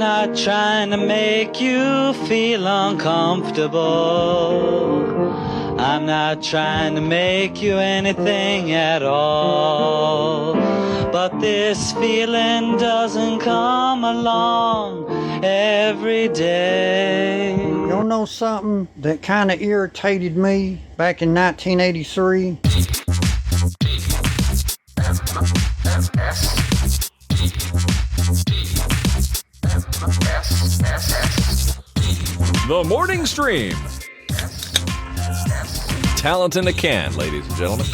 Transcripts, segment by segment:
I'm not trying to make you feel uncomfortable. I'm not trying to make you anything at all. But this feeling doesn't come along every day. You know something that kind of irritated me back in 1983? The Morning Stream. Talent in a can, ladies and gentlemen.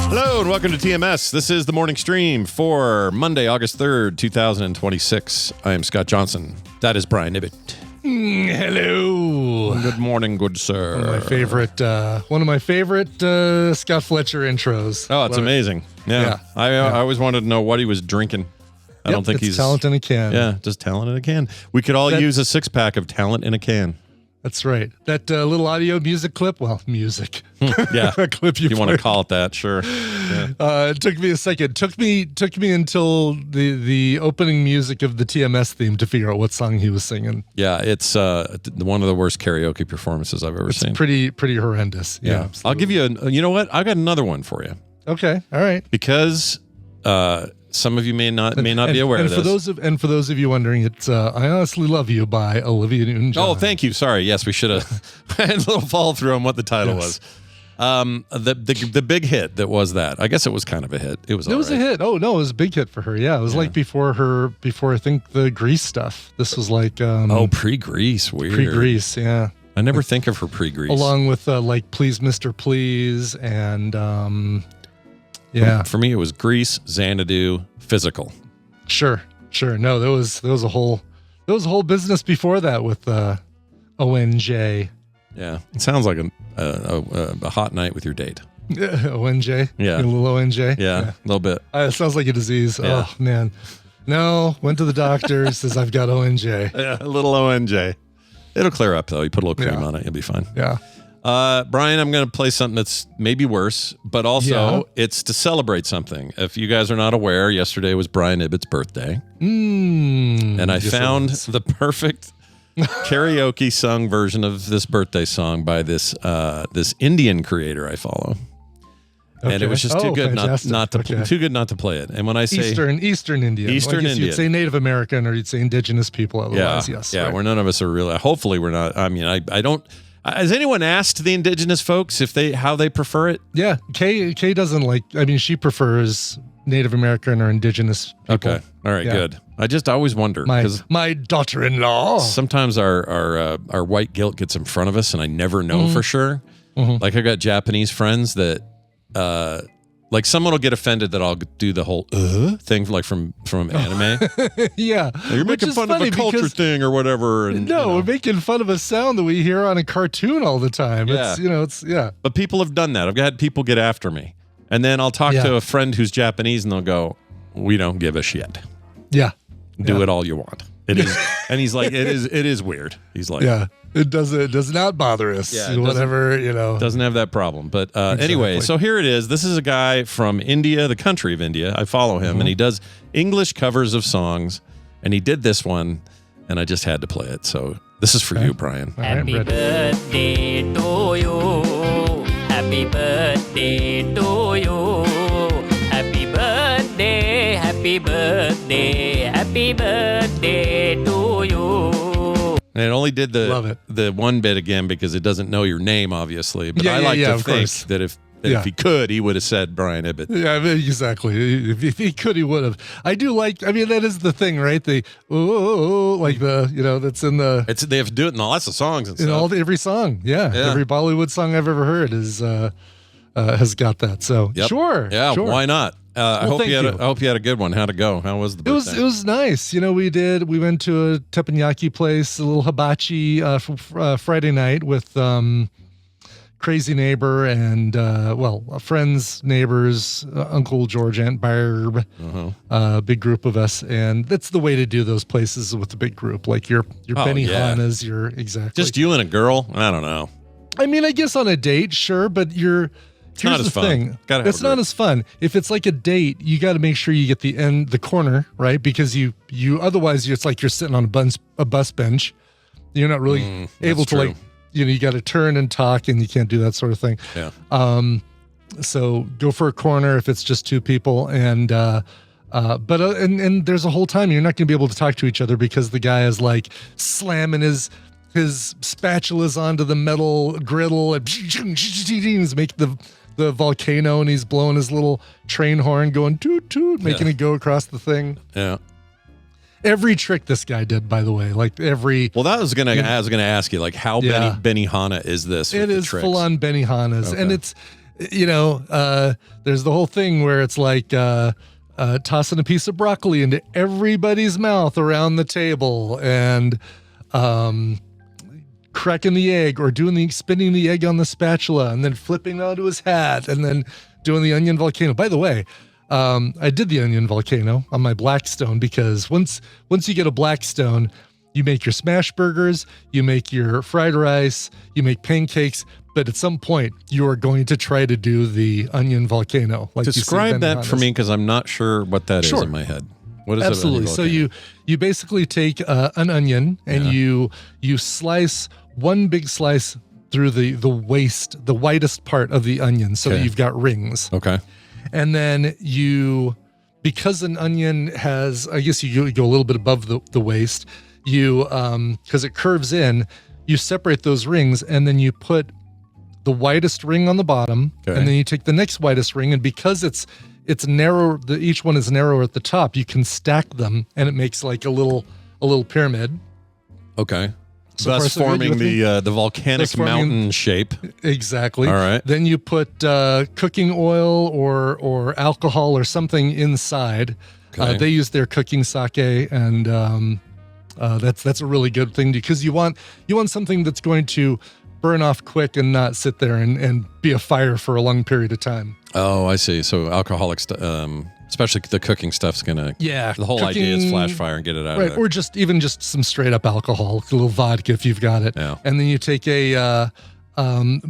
Hello and welcome to TMS. This is the morning stream for Monday, August 3rd, 2026. I am Scott Johnson. That is Brian Ibbett. Hello. Good morning, good sir. One of my favorite Scott Fletcher intros. Oh, it's amazing. Yeah. I always wanted to know what he was drinking. I don't think he's talent in a can. Yeah, just talent in a can. We could all use a six-pack of talent in a can. That's right. That little audio music clip. Well, music. Yeah, clip you want to call it that? Sure. Yeah. It took me a second. Took me until the opening music of the TMS theme to figure out what song he was singing. Yeah, it's one of the worst karaoke performances I've ever seen. Pretty horrendous. Yeah. I'll give you you know what? I got another one for you. Okay. All right. Because some of you may not be aware of this. For those of you wondering, it's "I Honestly Love You" by Olivia Newton-John. Oh, thank you. Sorry. Yes, we should have had a little follow through on what the title was. The big hit that was that. I guess it was kind of a hit. It was a hit. Oh no, it was a big hit for her. Yeah, it was like before I think the Grease stuff. This was like pre-Grease. Weird. Pre-Grease. Yeah. I never think of her pre-Grease. Along with like "Please, Mr. Please" and yeah. For me, it was Grease, Xanadu, Physical. Sure. No, there was a whole business before that with ONJ. Yeah, it sounds like a hot night with your date. ONJ. Yeah, a little ONJ. Yeah, a little bit. It sounds like a disease. Yeah. Oh man, no. Went to the doctor. Says I've got ONJ. Yeah, a little ONJ. It'll clear up though. You put a little cream on it, you'll be fine. Yeah. Brian, I'm going to play something that's maybe worse, but also it's to celebrate something. If you guys are not aware, yesterday was Brian Ibbett's birthday. And I found the perfect karaoke sung version of this birthday song by this Indian creator I follow. Okay. And it was just too good not to play it. And when I say Eastern Indian, Indian, you'd say Native American or you'd say indigenous people. Otherwise, yeah, right. Where none of us are really. Hopefully, we're not. I mean, I don't. Has anyone asked the indigenous folks how they prefer it? Yeah, Kay doesn't like. I mean, she prefers Native American or indigenous people. Okay, all right, good. I always wonder because my daughter-in-law. Sometimes our white guilt gets in front of us, and I never know for sure. Mm-hmm. Like I got Japanese friends that, like someone will get offended that I'll do the whole thing like from anime. Yeah, you're making fun of a culture thing or whatever. And, we're making fun of a sound that we hear on a cartoon all the time. Yeah. It's But people have done that. I've had people get after me, and then I'll talk to a friend who's Japanese, and they'll go, "We don't give a shit. Yeah, do it all you want." It is, and he's like, "It is weird." He's like, "Yeah." It does not bother us. Yeah, whatever, Doesn't have that problem. But anyway, so here it is. This is a guy from India, the country of India. I follow him, and he does English covers of songs, and he did this one, and I just had to play it. So this is for you, Brian. Happy birthday to you. Happy birthday to you. Happy birthday, happy birthday, happy birthday to you. And it only did the one bit again because it doesn't know your name, obviously. But I like to think that if he could, he would have said Brian Ibbett. Yeah, exactly. If he could, he would have. I do like. I mean, that is the thing, right? The like the that's in the. They have to do it in lots of songs and stuff. Every song. Yeah, every Bollywood song I've ever heard has got that. So sure. Yeah, sure. Why not? I hope you had a good one. How'd it go? How was the birthday? It was nice. We went to a teppanyaki place, a little hibachi Friday night with crazy neighbor and friends, neighbors, Uncle George, Aunt Barb, big group of us, and that's the way to do those places with a big group, like your Benihana's, your exactly just you and a girl. I don't know. I mean, I guess on a date, sure, but here's not as the fun. thing. Gotta have It's a not group. as fun. If it's like a date, you got to make sure you get the corner, right? Because you otherwise it's like you're sitting on a bus bench. You're not really able to true. like, you got to turn and talk, and you can't do that sort of thing. Yeah. So go for a corner if it's just two people, and there's a whole time you're not going to be able to talk to each other because the guy is like slamming his spatulas onto the metal griddle and he's making the volcano, and he's blowing his little train horn going toot toot, making it go across the thing. Yeah. Every trick this guy did, by the way, like every. Well, I was gonna ask you, like, how Yeah. Benihana is this? It is full on Benihanas, Okay. and it's, there's the whole thing where it's like tossing a piece of broccoli into everybody's mouth around the table, and cracking the egg, or spinning the egg on the spatula, and then flipping it onto his hat, and then doing the onion volcano. By the way, I did the onion volcano on my Blackstone because once you get a Blackstone, you make your smash burgers, you make your fried rice, you make pancakes, but at some point you are going to try to do the onion volcano. Like Describe that for me, because I'm not sure what that is Sure. in my head. What is Absolutely. it? So you basically take an onion and you slice one big slice through the widest part of the onion, so that Okay. you've got rings. Okay. And then because an onion has, I guess you go a little bit above the waist, because it curves in, you separate those rings, and then you put the widest ring on the bottom, Okay. and then you take the next widest ring, and because it's narrow, each one is narrower at the top, you can stack them, and it makes like a little pyramid. Okay. So far, Thus so good. You forming with me? the volcanic Thus forming- mountain shape. Exactly. All right. Then you put cooking oil or alcohol or something inside. Okay. They use their cooking sake, and that's a really good thing, because you want something that's going to burn off quick and not sit there and be a fire for a long period of time. Oh, I see. So alcoholic stuff, especially the cooking stuff's gonna. Yeah, The whole idea is cooking- flash fire and get it out Right, of there. or just some straight up alcohol, a little vodka if you've got it. Yeah. And then you take a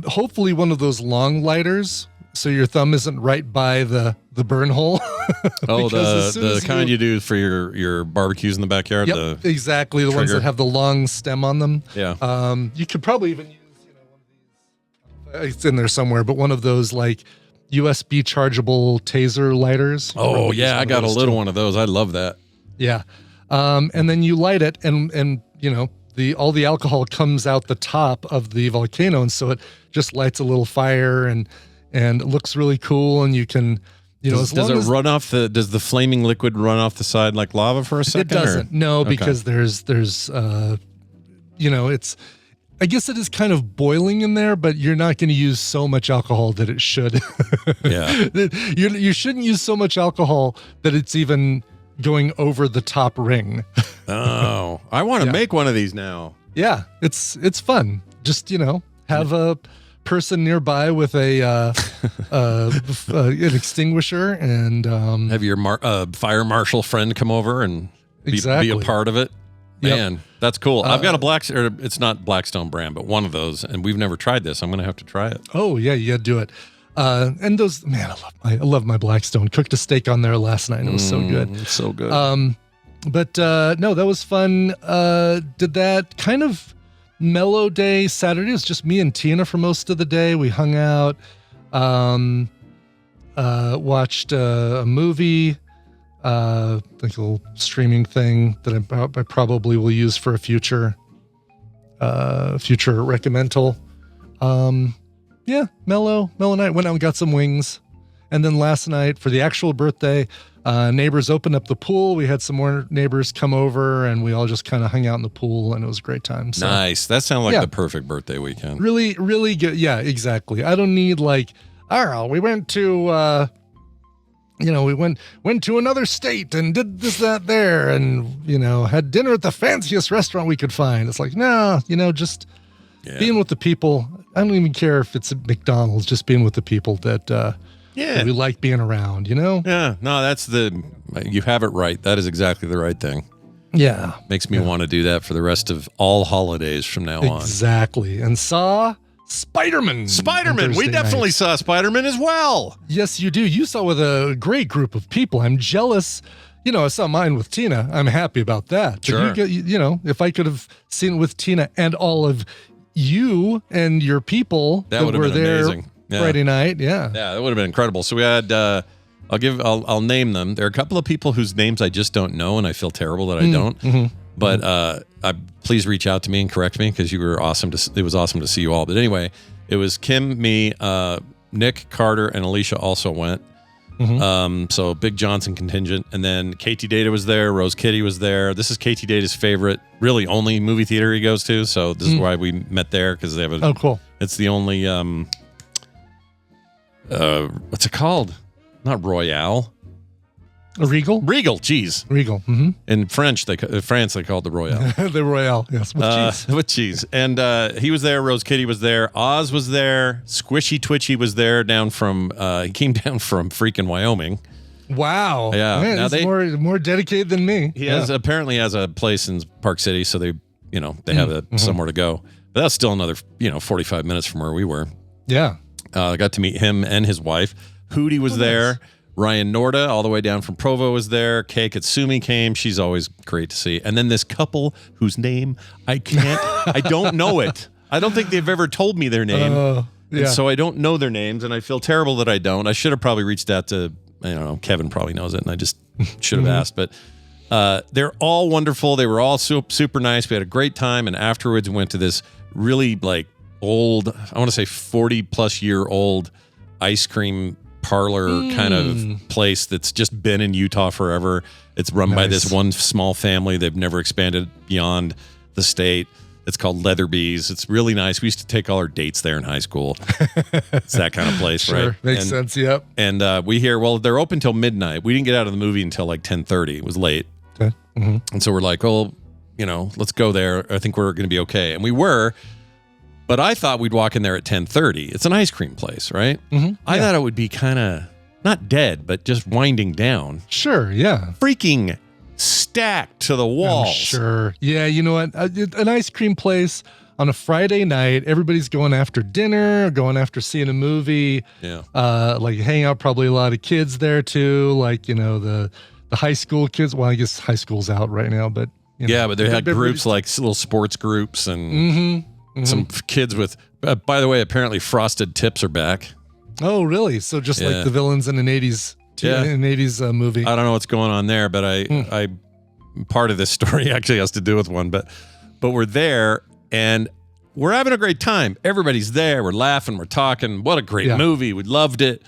hopefully one of those long lighters, so your thumb isn't right by the burn hole. Oh, Because as soon the as kind you do for your barbecues in the backyard. Yep, exactly. The ones trigger. that have the long stem on them. Yeah. You could probably even use one of these. It's in there somewhere, but one of those like USB chargeable taser lighters. Oh Probably use yeah, one I of got a those little too. one of those. I love that. Yeah. And then you light it, and all the alcohol comes out the top of the volcano, and so it just lights a little fire, and it looks really cool, and you can, Does the flaming liquid run off the side like lava for a second? it doesn't. No, Okay. because there's it's, I guess it is kind of boiling in there, but you're not going to use so much alcohol that it should. Yeah. You shouldn't use so much alcohol that it's even going over the top ring. Oh, I want to Yeah. make one of these now. Yeah, it's fun. Just, have a person nearby with an extinguisher, and Have your fire marshal friend come over and be Exactly. a part of it. Yep. Man, that's cool. I've got it's not Blackstone brand, but one of those, and we've never tried this. I'm going to have to try it. oh yeah, you gotta do it. And those, man, I love my Blackstone. Cooked a steak on there last night. It was so good. It's so good. But no, that was fun. Did that kind of mellow day Saturday. It was just me and Tina for most of the day. We hung out, watched a movie, like a little streaming thing that I probably will use for a future recommendal. Yeah, mellow night. Went out and got some wings. And then last night for the actual birthday, neighbors opened up the pool. We had some more neighbors come over, and we all just kind of hung out in the pool, and it was a great time. So Nice. That sounds like Yeah. the perfect birthday weekend. really, really good. Yeah, exactly. I don't need like, oh, we went to, we went to another state and did this, that, there, and, had dinner at the fanciest restaurant we could find. It's like, no, just Yeah. being with the people. I don't even care if it's at McDonald's, just being with the people that we like being around, Yeah. No, you have it right. That is exactly the right thing. Yeah. Makes me want to do that for the rest of all holidays from now on. Exactly. And Saw Spider-Man. Spider-Man. on We Thursday definitely night. saw Spider-Man as well. Yes, you do. You saw with a great group of people. I'm jealous. I saw mine with Tina. I'm happy about that. But Sure. if I could have seen it with Tina and all of you and your people That would have were been there amazing. Yeah. Friday night, yeah. Yeah, that would have been incredible. So we had, I'll name them. There are a couple of people whose names I just don't know, and I feel terrible that I don't. But please reach out to me and correct me because you were awesome. It was awesome to see you all. But anyway, it was Kim, me, Nick, Carter, and Alicia also went. So Big Johnson Contingent, and then KT Data was there. Rose Kitty was there. This is KT Data's favorite, really only movie theater he goes to. So this is why we met there because they have a. Oh, cool. It's the only what's it called? Not Royale. A Regal? Regal, cheese. Regal. In France, they call it the Royale. The Royale, yes. With cheese. With cheese. And he was there. Rose Kitty was there. Oz was there. Squishy Twitchy was there. He came down from freaking Wyoming. Wow. Yeah. Man, Now he's more dedicated than me. He apparently has a place in Park City, so they have somewhere to go. But that's still another 45 minutes from where we were. Yeah. I got to meet him and his wife. Hootie was there. Nice. Ryan Norda, all the way down from Provo, was there. Kay Katsumi came. She's always great to see. And then this couple whose name I don't know it. I don't think they've ever told me their name. Yeah. And so I don't know their names, and I feel terrible that I don't. I should have probably reached out to, Kevin probably knows it, and I just should have asked. But they're all wonderful. They were all super nice. We had a great time, and afterwards we went to this really old, I want to say 40-plus year old ice cream parlor kind of place that's just been in Utah forever. It's run by this one small family. They've never expanded beyond the state. It's called Leatherby's. It's really nice. We used to take all our dates there in high school. It's that kind of place, sure, right? Makes sense, yep. And we hear, they're open till midnight. We didn't get out of the movie until 10:30. It was late. Okay. And so we're like, let's go there. I think we're going to be okay. And we were. But I thought we'd walk in there at 10:30. It's an ice cream place, right? I thought it would be kind of not dead, but just winding down. Sure, yeah. Freaking stacked to the walls. Sure. Yeah, you know what? An ice cream place on a Friday night, everybody's going after dinner, going after seeing a movie. Yeah. Hang out, probably a lot of kids there too, the high school kids. Well, I guess high school's out right now, but but they had groups like little sports groups and some kids with, by the way, apparently frosted tips are back. Oh, really? So just like the villains in an 80s movie. I don't know what's going on there, but I part of this story actually has to do with one, but we're there and we're having a great time. Everybody's there. We're laughing. We're talking. What a great movie. We loved it.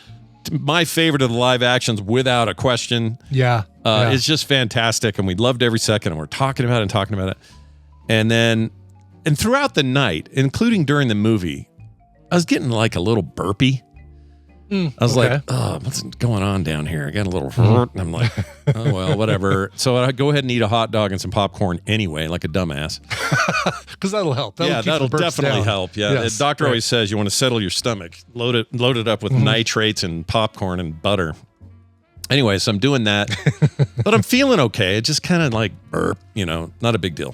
My favorite of the live actions without a question. Yeah. It's just fantastic. And we loved every second. And we're talking about it. And throughout the night, including during the movie, I was getting a little burpy. I was like, oh, what's going on down here? I got a little hurt. And I'm like, oh, well, whatever. So I go ahead and eat a hot dog and some popcorn anyway, like a dumbass. Because that'll help. That'll definitely help. Yeah. Yes, the doctor always says you want to settle your stomach. Load it up with nitrates and popcorn and butter. Anyway, so I'm doing that. But I'm feeling okay. It just kind of burp, not a big deal.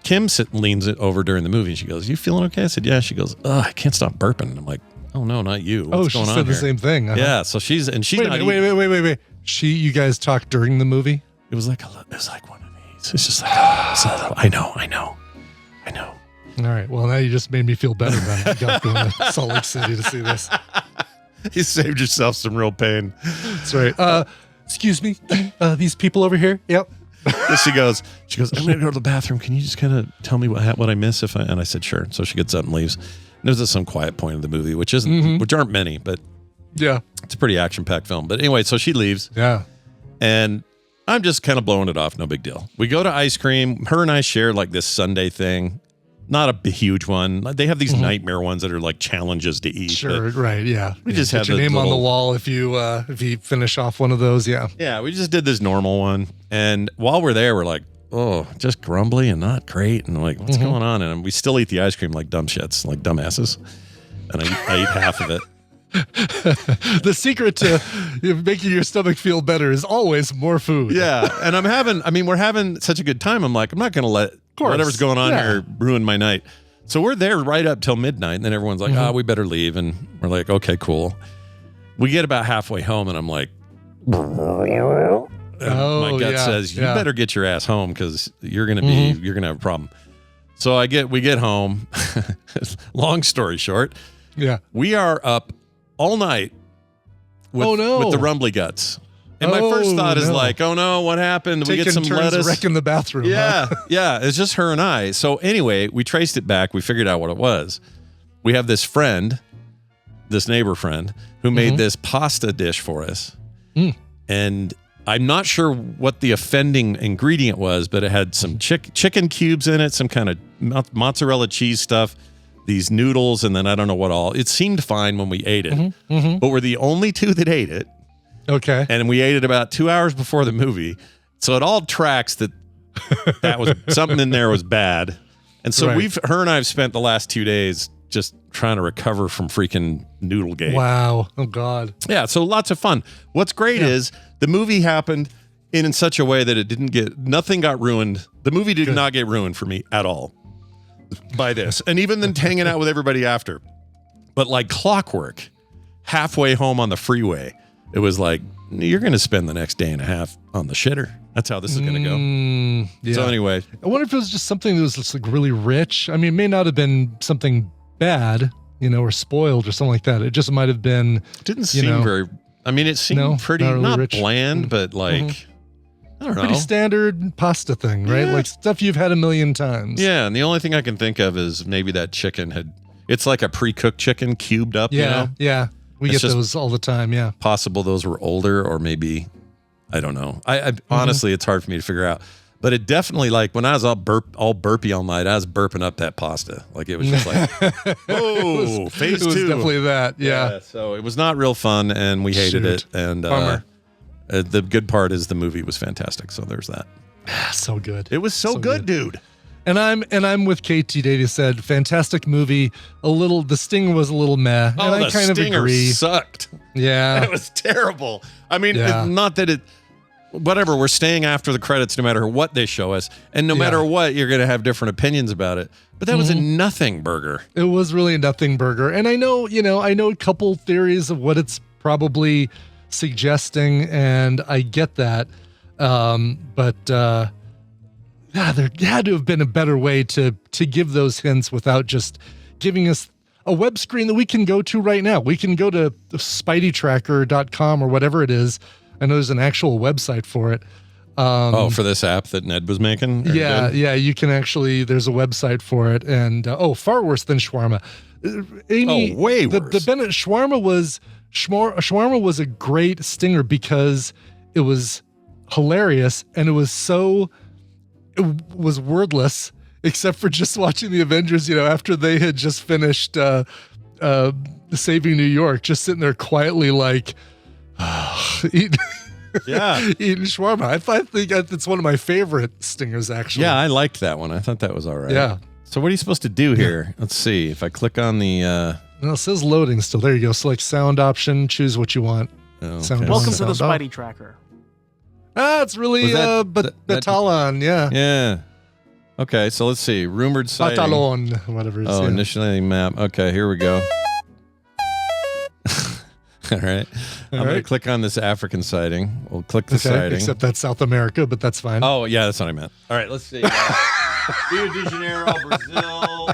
Kim leans it over during the movie and she goes, you feeling okay? I said, yeah. She goes, I can't stop burping. And I'm like, oh no, not you. What's going on said here? the same thing. Yeah. So she's wait. You guys talked during the movie? It was like one of these. It's just I know. All right. Well, now you just made me feel better about it. You got going to Salt Lake City to see this. You saved yourself some real pain. That's right. Excuse me. These people over here. Yep. She goes, I'm going to go to the bathroom. Can you just kind of tell me what I miss? And I said, sure. So she gets up and leaves. And there's some quiet point of the movie, which aren't many, but yeah, it's a pretty action-packed film. But anyway, so she leaves. Yeah. And I'm just kind of blowing it off. No big deal. We go to ice cream. Her and I share this Sunday thing. Not a huge one. They have these nightmare ones that are challenges to eat. Sure, right, yeah. We just have your name on the wall if you finish off one of those, yeah. Yeah, we just did this normal one. And while we're there, we're like, oh, just grumbly and not great. And like, what's going on? And we still eat the ice cream like dumb shits, like dumbasses. And I eat half of it. The secret to making your stomach feel better is always more food. Yeah. And we're having such a good time. I'm like, I'm not going to let whatever's going on here ruin my night. So we're there right up till midnight, and then everyone's like, we better leave. And we're like, okay, cool. We get about halfway home, and I'm like, my gut says, you better get your ass home because you're gonna have a problem. So we get home. Long story short, we are up all night with the rumbly guts. And my first thought is like, oh no, what happened? Taking we get some turns lettuce. wrecking the bathroom. Yeah, huh? yeah. It's just her and I. So anyway, we traced it back. We figured out what it was. We have this friend, this neighbor friend, who made this pasta dish for us. And I'm not sure what the offending ingredient was, but it had some chicken cubes in it, some kind of mozzarella cheese stuff, these noodles, and then I don't know what all. It seemed fine when we ate it, but we're the only two that ate it. Okay. And we ate it about 2 hours before the movie. So it all tracks that was something in there was bad. And so her and I have spent the last 2 days just trying to recover from freaking Noodlegate. Wow. Oh God. Yeah. So lots of fun. What's great is the movie happened in such a way that nothing got ruined. The movie did not get ruined for me at all by this. And even then hanging out with everybody after, but like clockwork, halfway home on the freeway, it was like, you're going to spend the next day and a half on the shitter. That's how this is going to go. Yeah. So anyway. I wonder if it was just something that was just like really rich. I mean, it may not have been something bad, or spoiled or something like that. It just might have been. It didn't seem very, I mean, it seemed pretty, not, really not rich. Bland, but like, I don't know. Pretty standard pasta thing, right? Yeah. Like stuff you've had a million times. Yeah. And the only thing I can think of is maybe that chicken it's like a pre-cooked chicken cubed up, Yeah. We It's get those all the time, yeah. Possible those were older, or maybe, I don't know. I honestly, it's hard for me to figure out. But it definitely, like, when I was all burpy all night, I was burping up that pasta. Like, it was just like, oh, phase 2. It was definitely that, yeah. So it was not real fun, and we hated it. And the good part is the movie was fantastic. So there's that. So good. It was so good, dude. And I'm with KT. Davey said, fantastic movie. The stinger was a little meh. Oh, and I kind of agree. Sucked. Yeah. It was terrible. I mean, not that it, whatever, we're staying after the credits no matter what they show us. And no matter what, you're going to have different opinions about it. But that was a nothing burger. It was really a nothing burger. And I know a couple theories of what it's probably suggesting, and I get that. There had to have been a better way to give those hints without just giving us a web screen that we can go to right now. We can go to spideytracker.com or whatever it is. I know there's an actual website for it. For this app that Ned was making? Yeah, you can actually, there's a website for it. And, far worse than shawarma. Amy, way worse. The Bennett shawarma was a great stinger because it was hilarious and it was wordless except for just watching the Avengers, after they had just finished Saving New York, just sitting there quietly like eating shawarma. I think it's one of my favorite stingers, actually. Yeah, I liked that one. I thought that was all right. Yeah. So what are you supposed to do here? Let's see. If I click on the... Well, it says loading still. There you go. Select sound option. Choose what you want. Okay. Welcome to the Spidey Tracker. It's really Batalon, yeah. Yeah. Okay, so let's see. Rumored sighting. Batalon, whatever it's initiating map. Okay, here we go. All right. I'm going to click on this African sighting. We'll click the sighting. Except that's South America, but that's fine. Oh, yeah, that's what I meant. All right, let's see. Rio de Janeiro, Brazil.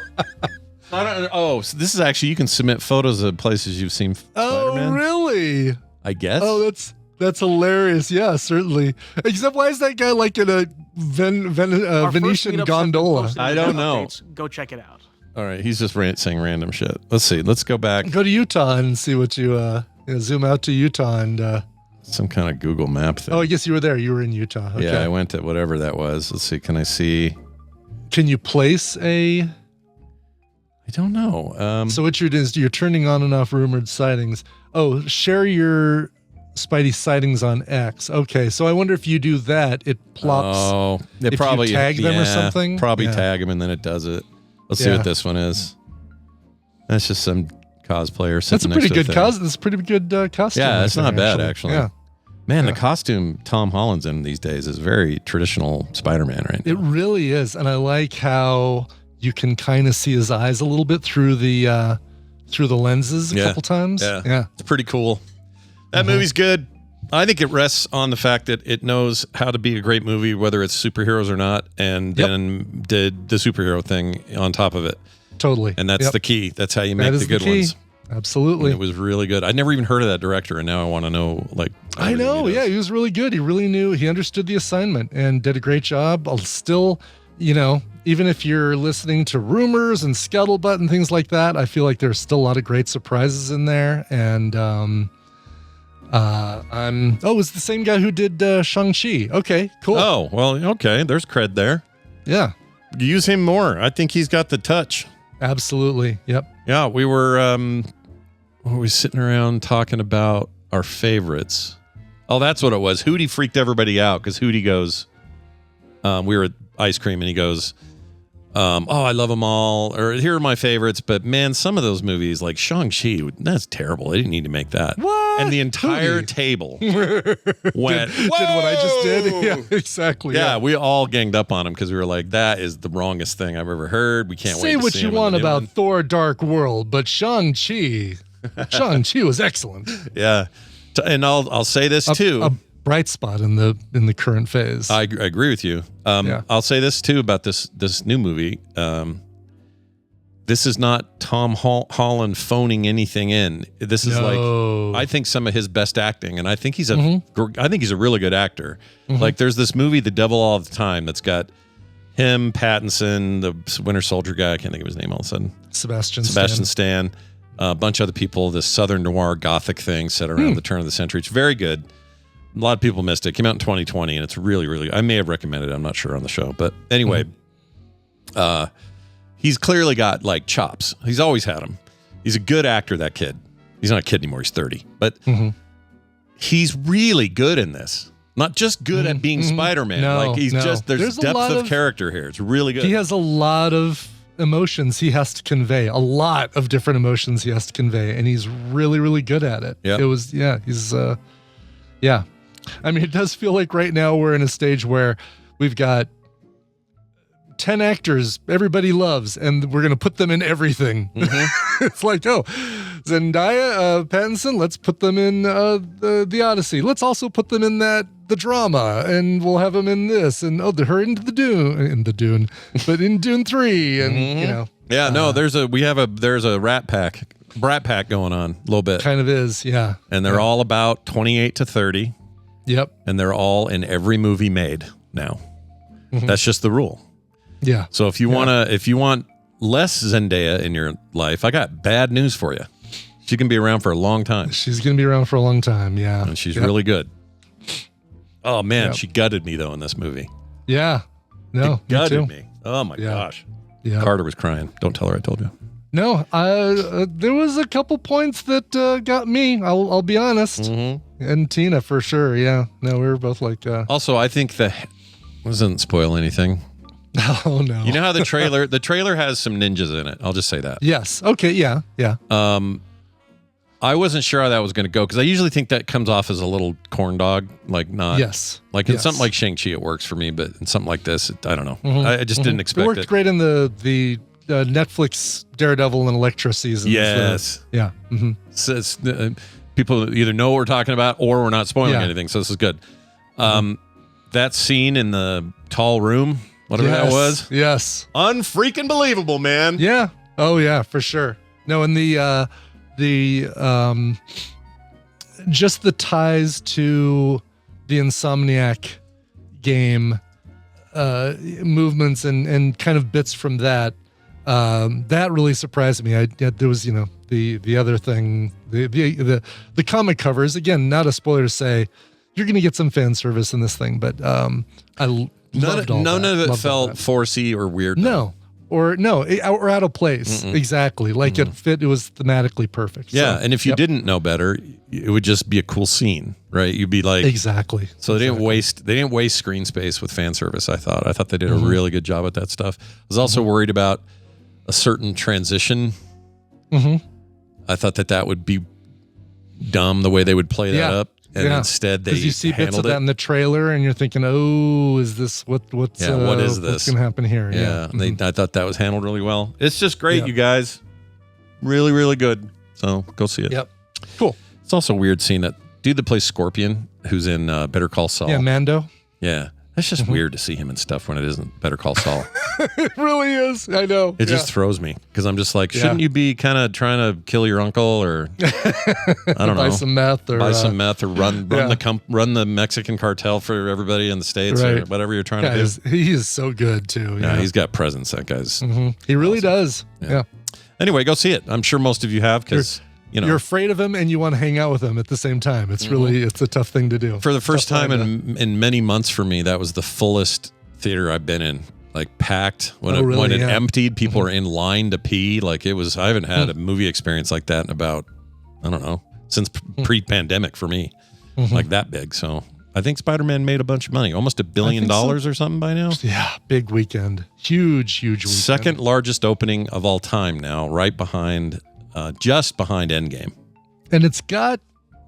So this is actually, you can submit photos of places you've seen Spider-Man. Oh, really? I guess. Oh, that's hilarious. Yeah, certainly. Except why is that guy like in a Venetian gondola? I don't know. Go check it out. All right, he's just saying random shit. Let's see. Let's go back. Go to Utah and see what you zoom out to Utah and some kind of Google map thing. Oh, I guess you were there. You were in Utah. Okay. Yeah, I went to whatever that was. Let's see. Can I see? Can you place a? I don't know. So what you're doing is you're turning on and off rumored sightings. Oh, share your Spidey sightings on X. Okay, so I wonder if you do that, it plops. Oh, it if probably you tag them or something. Probably tag them and then it does it. Let's see what this one is. That's just some cosplayer sitting next to the thing. That's a pretty good costume. Yeah, it's not bad actually. Yeah. Man, the costume Tom Holland's in these days is very traditional Spider-Man right now. It really is, and I like how you can kind of see his eyes a little bit through the lenses a couple times. Yeah. It's pretty cool. That movie's good. I think it rests on the fact that it knows how to be a great movie, whether it's superheroes or not, and then did the superhero thing on top of it. Totally. And that's the key. That's how you make the good ones. Absolutely. And it was really good. I'd never even heard of that director, and now I want to know, like... I know, yeah, he was really good. He really knew, he understood the assignment and did a great job. I'll still, even if you're listening to rumors and scuttlebutt and things like that, I feel like there's still a lot of great surprises in there. And it's the same guy who did Shang-Chi. Okay, cool. Oh, well, okay, there's cred there. Yeah. Use him more. I think he's got the touch. Absolutely, yep. Yeah, we were sitting around talking about our favorites. Oh, that's what it was. Hootie freaked everybody out because Hootie goes, we were at ice cream and he goes, I love them all, or here are my favorites, but man, some of those movies like Shang-Chi, that's terrible. They didn't need to make that. What? And the entire table went, did what I just did. Yeah, exactly. Yeah, we all ganged up on him because we were like, that is the wrongest thing I've ever heard. We can't wait to see Say what you want about Thor Dark World, but Shang-Chi was excellent. Yeah. And I'll say this too. A bright spot in the current phase. I agree with you. I'll say this too about this new movie. This is not Tom Holland phoning anything in. This is I think some of his best acting, and I think he's a really good actor. Like there's this movie, The Devil All the Time, that's got him, Pattinson, the Winter Soldier guy. I can't think of his name all of a sudden. Sebastian Stan. A bunch of other people. This Southern noir gothic thing set around the turn of the century. It's very good. A lot of people missed it. It came out in 2020, and it's really, really... I may have recommended it. I'm not sure on the show. But anyway, he's clearly got, like, chops. He's always had them. He's a good actor, that kid. He's not a kid anymore. He's 30. But he's really good in this. Not just good at being Spider-Man. There's depth of character here. It's really good. He has a lot of emotions he has to convey. A lot of different emotions he has to convey. And he's really, really good at it. Yep. I mean, it does feel like right now we're in a stage where we've got 10 actors everybody loves, and we're going to put them in everything. It's like, Zendaya, Pattinson, let's put them in the Odyssey. Let's also put them in the drama, and we'll have them in this, and her into the Dune, but in Dune 3, and Yeah, no, there's a brat pack going on a little bit. Kind of is, yeah. And they're all about 28 to 30. Yep. And they're all in every movie made now. That's just the rule. Yeah. So if you want less Zendaya in your life, I got bad news for you. She can be around for a long time. She's going to be around for a long time, yeah. And she's really good. Oh man, she gutted me though in this movie. Yeah. No, she gutted me. Oh my gosh. Yeah. Carter was crying. Don't tell her I told you. No, there was a couple points that got me. I'll be honest. And Tina for sure. Yeah. No, we were both like. Also, I think doesn't spoil anything. Oh no. You know how the trailer has some ninjas in it. I'll just say that. Yes. Okay. Yeah. Yeah. I wasn't sure how that was going to go because I usually think that comes off as a little corn dog, like not. Yes. Like in something like Shang-Chi, it works for me, but in something like this, I don't know. I just didn't expect it. It worked great in the Netflix Daredevil and Elektra seasons. Yes. Yeah. So it's, people either know what we're talking about or we're not spoiling anything, so this is good. That scene in the tall room, whatever that was. Yes. Unfreaking believable, man. Yeah. Oh yeah, for sure. No, and the just the ties to the Insomniac game movements and kind of bits from that really surprised me. There was the other thing, the comic covers, again, not a spoiler to say you're going to get some fan service in this thing, but I loved all none that. of it Loved felt forcey or weird. No. Or out of place. Exactly. Like it fit. It was thematically perfect. Yeah. So, and if you didn't know better, it would just be a cool scene, right? You'd be like, exactly. So they didn't waste screen space with fan service. I thought they did a really good job at that stuff. I was also worried about a certain transition. I thought that would be dumb the way they would play that up. and instead they because you see bits of handled that in the trailer, and you're thinking, "Oh, is this what's what is this? What's gonna happen here?" Yeah, I thought that was handled really well. It's just great, you guys. Really, really good. So go see it. Yep. Cool. It's also weird seeing that dude that plays Scorpion, who's in Better Call Saul. Yeah, Mando. Yeah. It's just weird to see him and stuff when it isn't Better Call Saul. It really is. I know. It just throws me because I'm just like, shouldn't you be kind of trying to kill your uncle or I don't know, buy some meth or run the Mexican cartel for everybody in the States or whatever you're trying to do. He is so good too. Yeah, he's got presence. That guy's. He really does. Yeah. Anyway, go see it. I'm sure most of you have because. You're afraid of him and you want to hang out with him at the same time. It's really, it's a tough thing to do. For the first time in many months for me, that was the fullest theater I've been in. Like packed when it emptied, people are in line to pee. Like it was, I haven't had a movie experience like that in about, I don't know, since pre-pandemic for me, like that big. So I think Spider-Man made a bunch of money, almost $1 billion or something by now. Yeah. Big weekend. Huge weekend. Second largest opening of all time now, right behind just behind Endgame. And it's got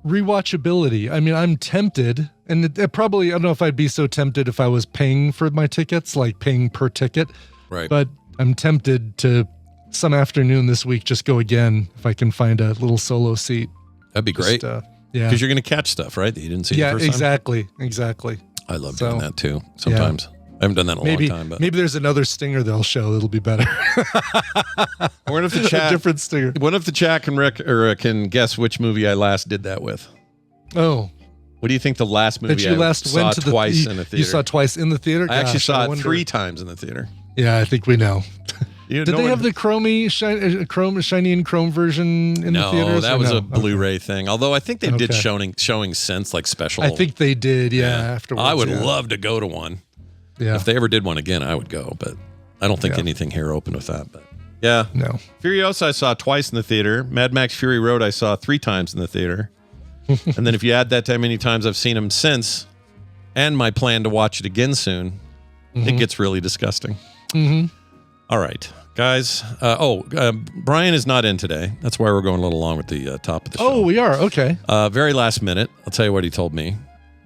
rewatchability. I mean, I'm tempted, and it probably, I don't know if I'd be so tempted if I was paying for my tickets, like paying per ticket. Right. But I'm tempted to some afternoon this week just go again if I can find a little solo seat. That'd be great. Yeah. Because you're going to catch stuff, right? That you didn't see the first time? Exactly. I love doing that too sometimes. Yeah. I haven't done that in a long time. But maybe there's another stinger they'll show that'll be better. I wonder if the chat different stinger. What if the chat can guess which movie I last did that with? Oh, what do you think the last movie I saw twice in the theater? You saw twice in the theater? I actually saw it 3 times in the theater. Yeah, I think we know. Did they have the shiny and chrome version in the theaters? No, that was a Blu-ray thing. Although I think they did showing since like special. I think they did. Yeah. Afterwards, I would love to go to one. Yeah. If they ever did one again, I would go, but I don't think anything here opened with that. But yeah. No. Furiosa I saw twice in the theater. Mad Max Fury Road I saw 3 times in the theater. And then if you add that to how many times I've seen them since, and my plan to watch it again soon, it gets really disgusting. All right, guys. Brian is not in today. That's why we're going a little long with the top of the show. Oh, we are? Okay. Very last minute. I'll tell you what he told me.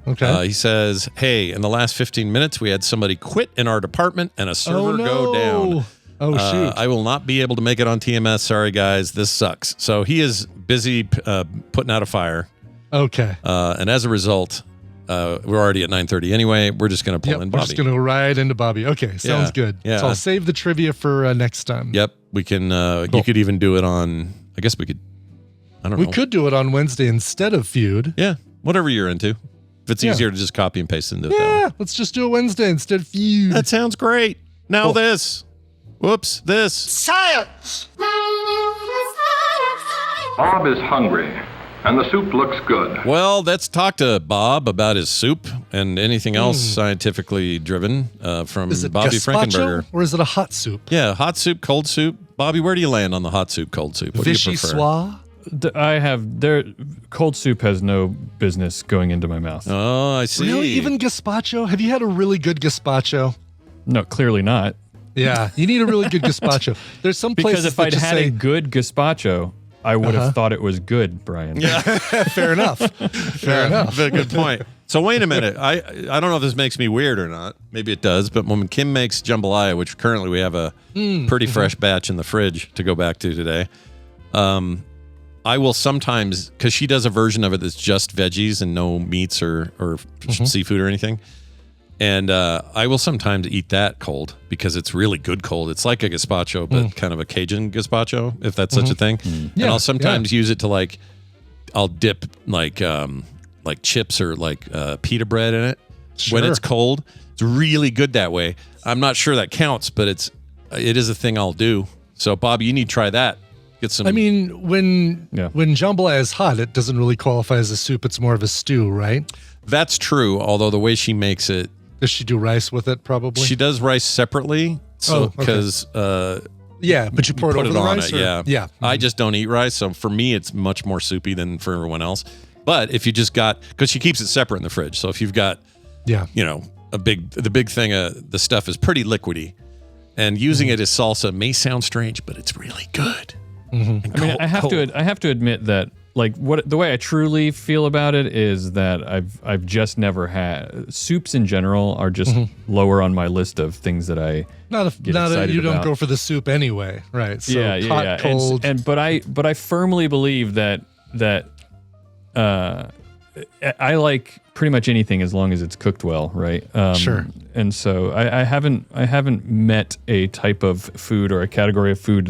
Okay. He says, hey, in the last 15 minutes, we had somebody quit in our department and a server go down. Oh, shoot. I will not be able to make it on TMS. Sorry, guys. This sucks. So he is busy putting out a fire. Okay. And as a result, we're already at 9:30 anyway. We're just going to pull in Bobby. We're just going to go right into Bobby. Okay. Sounds good. Yeah. So I'll save the trivia for next time. Yep. We can, cool. You could even do it on, I guess we could, I don't know. We could do it on Wednesday instead of Feud. Yeah. Whatever you're into. If it's easier to just copy and paste into it. Yeah, let's just do it Wednesday instead of Feud. That sounds great. Now this. Whoops, this. Science! Bob is hungry, and the soup looks good. Well, let's talk to Bob about his soup and anything else scientifically driven from Bobby Frankenberger. Or is it a hot soup? Yeah, hot soup, cold soup. Bobby, where do you land on the hot soup, cold soup? What do you prefer? Cold soup has no business going into my mouth. Oh, I see. Really? Even gazpacho? Have you had a really good gazpacho? No, clearly not. Yeah, you need a really good gazpacho. There's some places because if I'd had a good gazpacho, I would have thought it was good, Brian. Yeah, fair enough. Fair enough. Good point. So wait a minute. I don't know if this makes me weird or not. Maybe it does. But when Kim makes jambalaya, which currently we have a pretty fresh batch in the fridge to go back to today, I will sometimes, because she does a version of it that's just veggies and no meats or seafood or anything. And I will sometimes eat that cold because it's really good cold. It's like a gazpacho, but kind of a Cajun gazpacho, if that's such a thing. Yeah, and I'll sometimes use it to I'll dip like chips or pita bread in it when it's cold. It's really good that way. I'm not sure that counts, but it is a thing I'll do. So Bob, you need to try that. Get some. I mean, when jambalaya is hot, it doesn't really qualify as a soup. It's more of a stew, right? That's true. Although the way she makes it, does she do rice with it? Probably. She does rice separately. So because yeah, but you pour it over the rice. Yeah. I just don't eat rice, so for me it's much more soupy than for everyone else. But if you just because she keeps it separate in the fridge, so if you've got the big thing, the stuff is pretty liquidy, and using it as salsa may sound strange, but it's really good. I mean, I have to admit that the way I truly feel about it is that I've just never had soups in general are just lower on my list of things that I get excited you don't about. go for the soup anyway, right? So yeah. cold. But I firmly believe that I like pretty much anything as long as it's cooked well, right? Sure. And so I haven't met a type of food or a category of food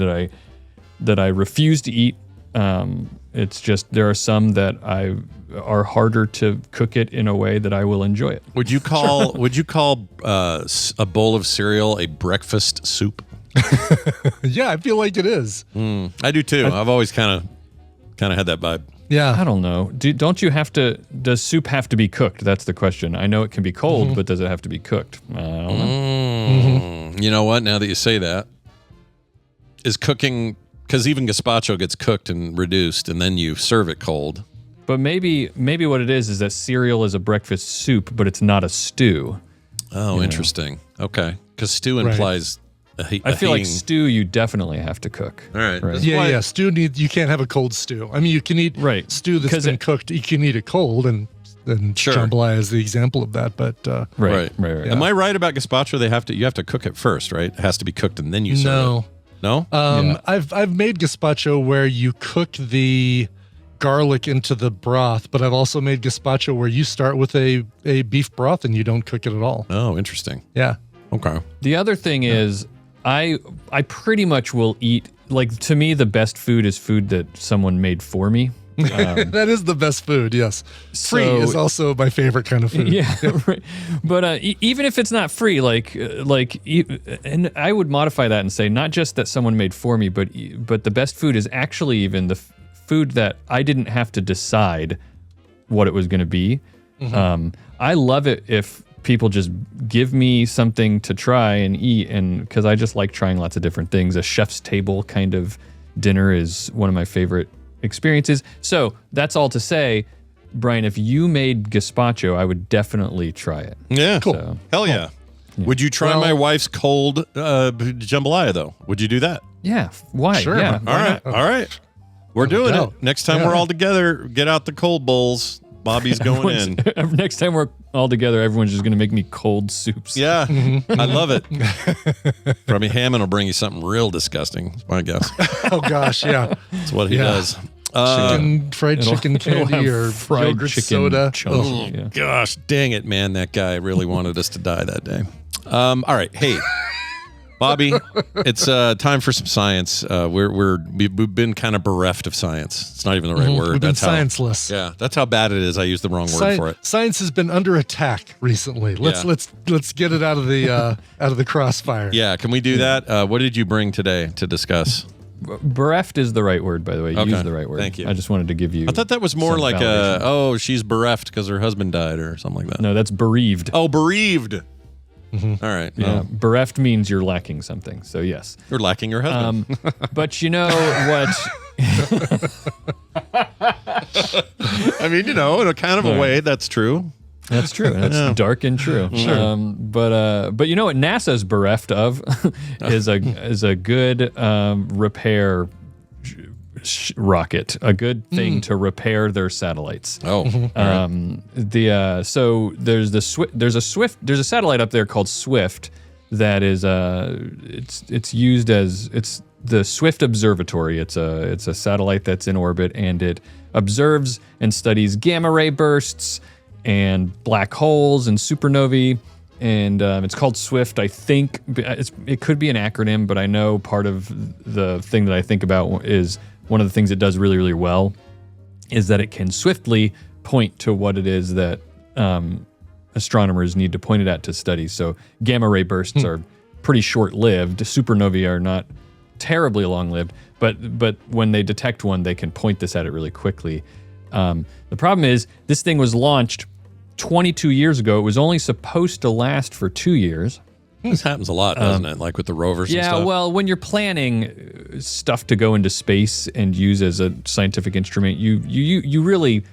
that I refuse to eat. It's just there are some that are harder to cook it in a way that I will enjoy it. Would you call a bowl of cereal a breakfast soup? Yeah, I feel like it is. I do too. I've always kind of had that vibe. Yeah. I don't know. Don't you have to? Does soup have to be cooked? That's the question. I know it can be cold, but does it have to be cooked? I don't know. You know what? Now that you say that, is cooking. Because even gazpacho gets cooked and reduced, and then you serve it cold. But maybe what it is that cereal is a breakfast soup, but it's not a stew. Oh, interesting. Okay, because stew implies a I feel like heating. stew you definitely have to cook. All right. Right. Yeah. Stew you can't have a cold stew. I mean, you can eat stew that's been cooked. You can eat it cold, and Sure. jambalaya is the example of that. But Right. Am I right about gazpacho? You have to cook it first, right? It has to be cooked and then you serve it. No? I've made gazpacho where you cook the garlic into the broth, but I've also made gazpacho where you start with a beef broth and you don't cook it at all. Oh, interesting. Yeah. Okay. The other thing is I pretty much will eat, like, to me the best food is food that someone made for me. That is the best food, yes. Free is also my favorite kind of food. Yeah, right. But even if it's not free, and I would modify that and say not just that someone made for me, but the best food is actually even the food that I didn't have to decide what it was going to be. I love it if people just give me something to try and eat, and because I just like trying lots of different things. A chef's table kind of dinner is one of my favorite experiences. So that's all to say, Brian, if you made gazpacho, I would definitely try it. Yeah. Cool. So, hell yeah. Would you try my wife's cold jambalaya, though? Would you do that? Yeah. Why? Sure. Yeah. All right. We're doing it. Next time we're all together, get out the cold bowls. Bobby's going in. Next time we're all together, everyone's just going to make me cold soups. Yeah. I love it. Probably Hammond will bring you something real disgusting, is my guess. Oh, gosh, yeah. That's what he does. Fried chicken candy or fried yogurt chicken soda. chunks. Oh, Yeah. gosh, dang it, man. That guy really wanted us to die that day. All right. Hey, Bobby, it's time for some science. We've been kind of bereft of science. It's not even the right word. We've been scienceless. Yeah, that's how bad it is. I used the wrong word for it. Science has been under attack recently. Let's get it out of the crossfire. Yeah, can we do that? What did you bring today to discuss? Bereft is the right word, by the way. Okay. Use the right word. Thank you. I just wanted to give you. I thought that was more some like validation. she's bereft because her husband died or something like that. No, that's bereaved. Oh, bereaved. All right. Yeah, Well, bereft means you're lacking something. So yes. you're lacking your husband. But you know what? I mean, in a kind of a way, that's true. That's true. That's dark and true. Sure. But you know what NASA's bereft of is a good repair rocket, a good thing to repair their satellites. Oh. So there's a satellite up there called Swift that is it's used as it's the Swift Observatory. It's a satellite that's in orbit and it observes and studies gamma ray bursts and black holes and supernovae. And it's called Swift. I think it could be an acronym, but I know part of the thing that I think about is one of the things it does really, really well is that it can swiftly point to what it is that astronomers need to point it at to study. So gamma ray bursts are pretty short-lived. Supernovae are not terribly long-lived, but when they detect one, they can point this at it really quickly. The problem is this thing was launched 22 years ago. It was only supposed to last for 2 years. This happens a lot, doesn't it? Like with the rovers and stuff. Yeah, well, when you're planning stuff to go into space and use as a scientific instrument, you really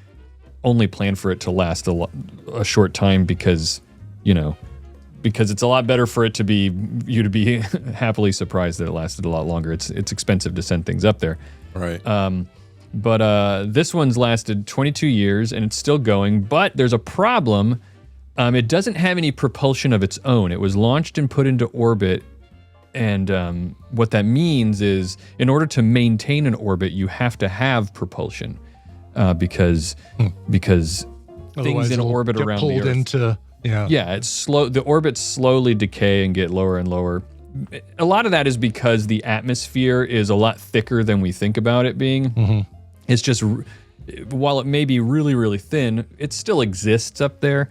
only plan for it to last a short time because it's a lot better for it to be happily surprised that it lasted a lot longer. It's expensive to send things up there. Right. But this one's lasted 22 years and it's still going, but there's a problem. It doesn't have any propulsion of its own. It was launched and put into orbit, and what that means is in order to maintain an orbit, you have to have propulsion because Otherwise things in it'll orbit get around pulled the Earth. into It's slow. The orbits slowly decay and get lower and lower. A lot of that is because the atmosphere is a lot thicker than we think about it being. It's just, while it may be really, really thin, it still exists up there.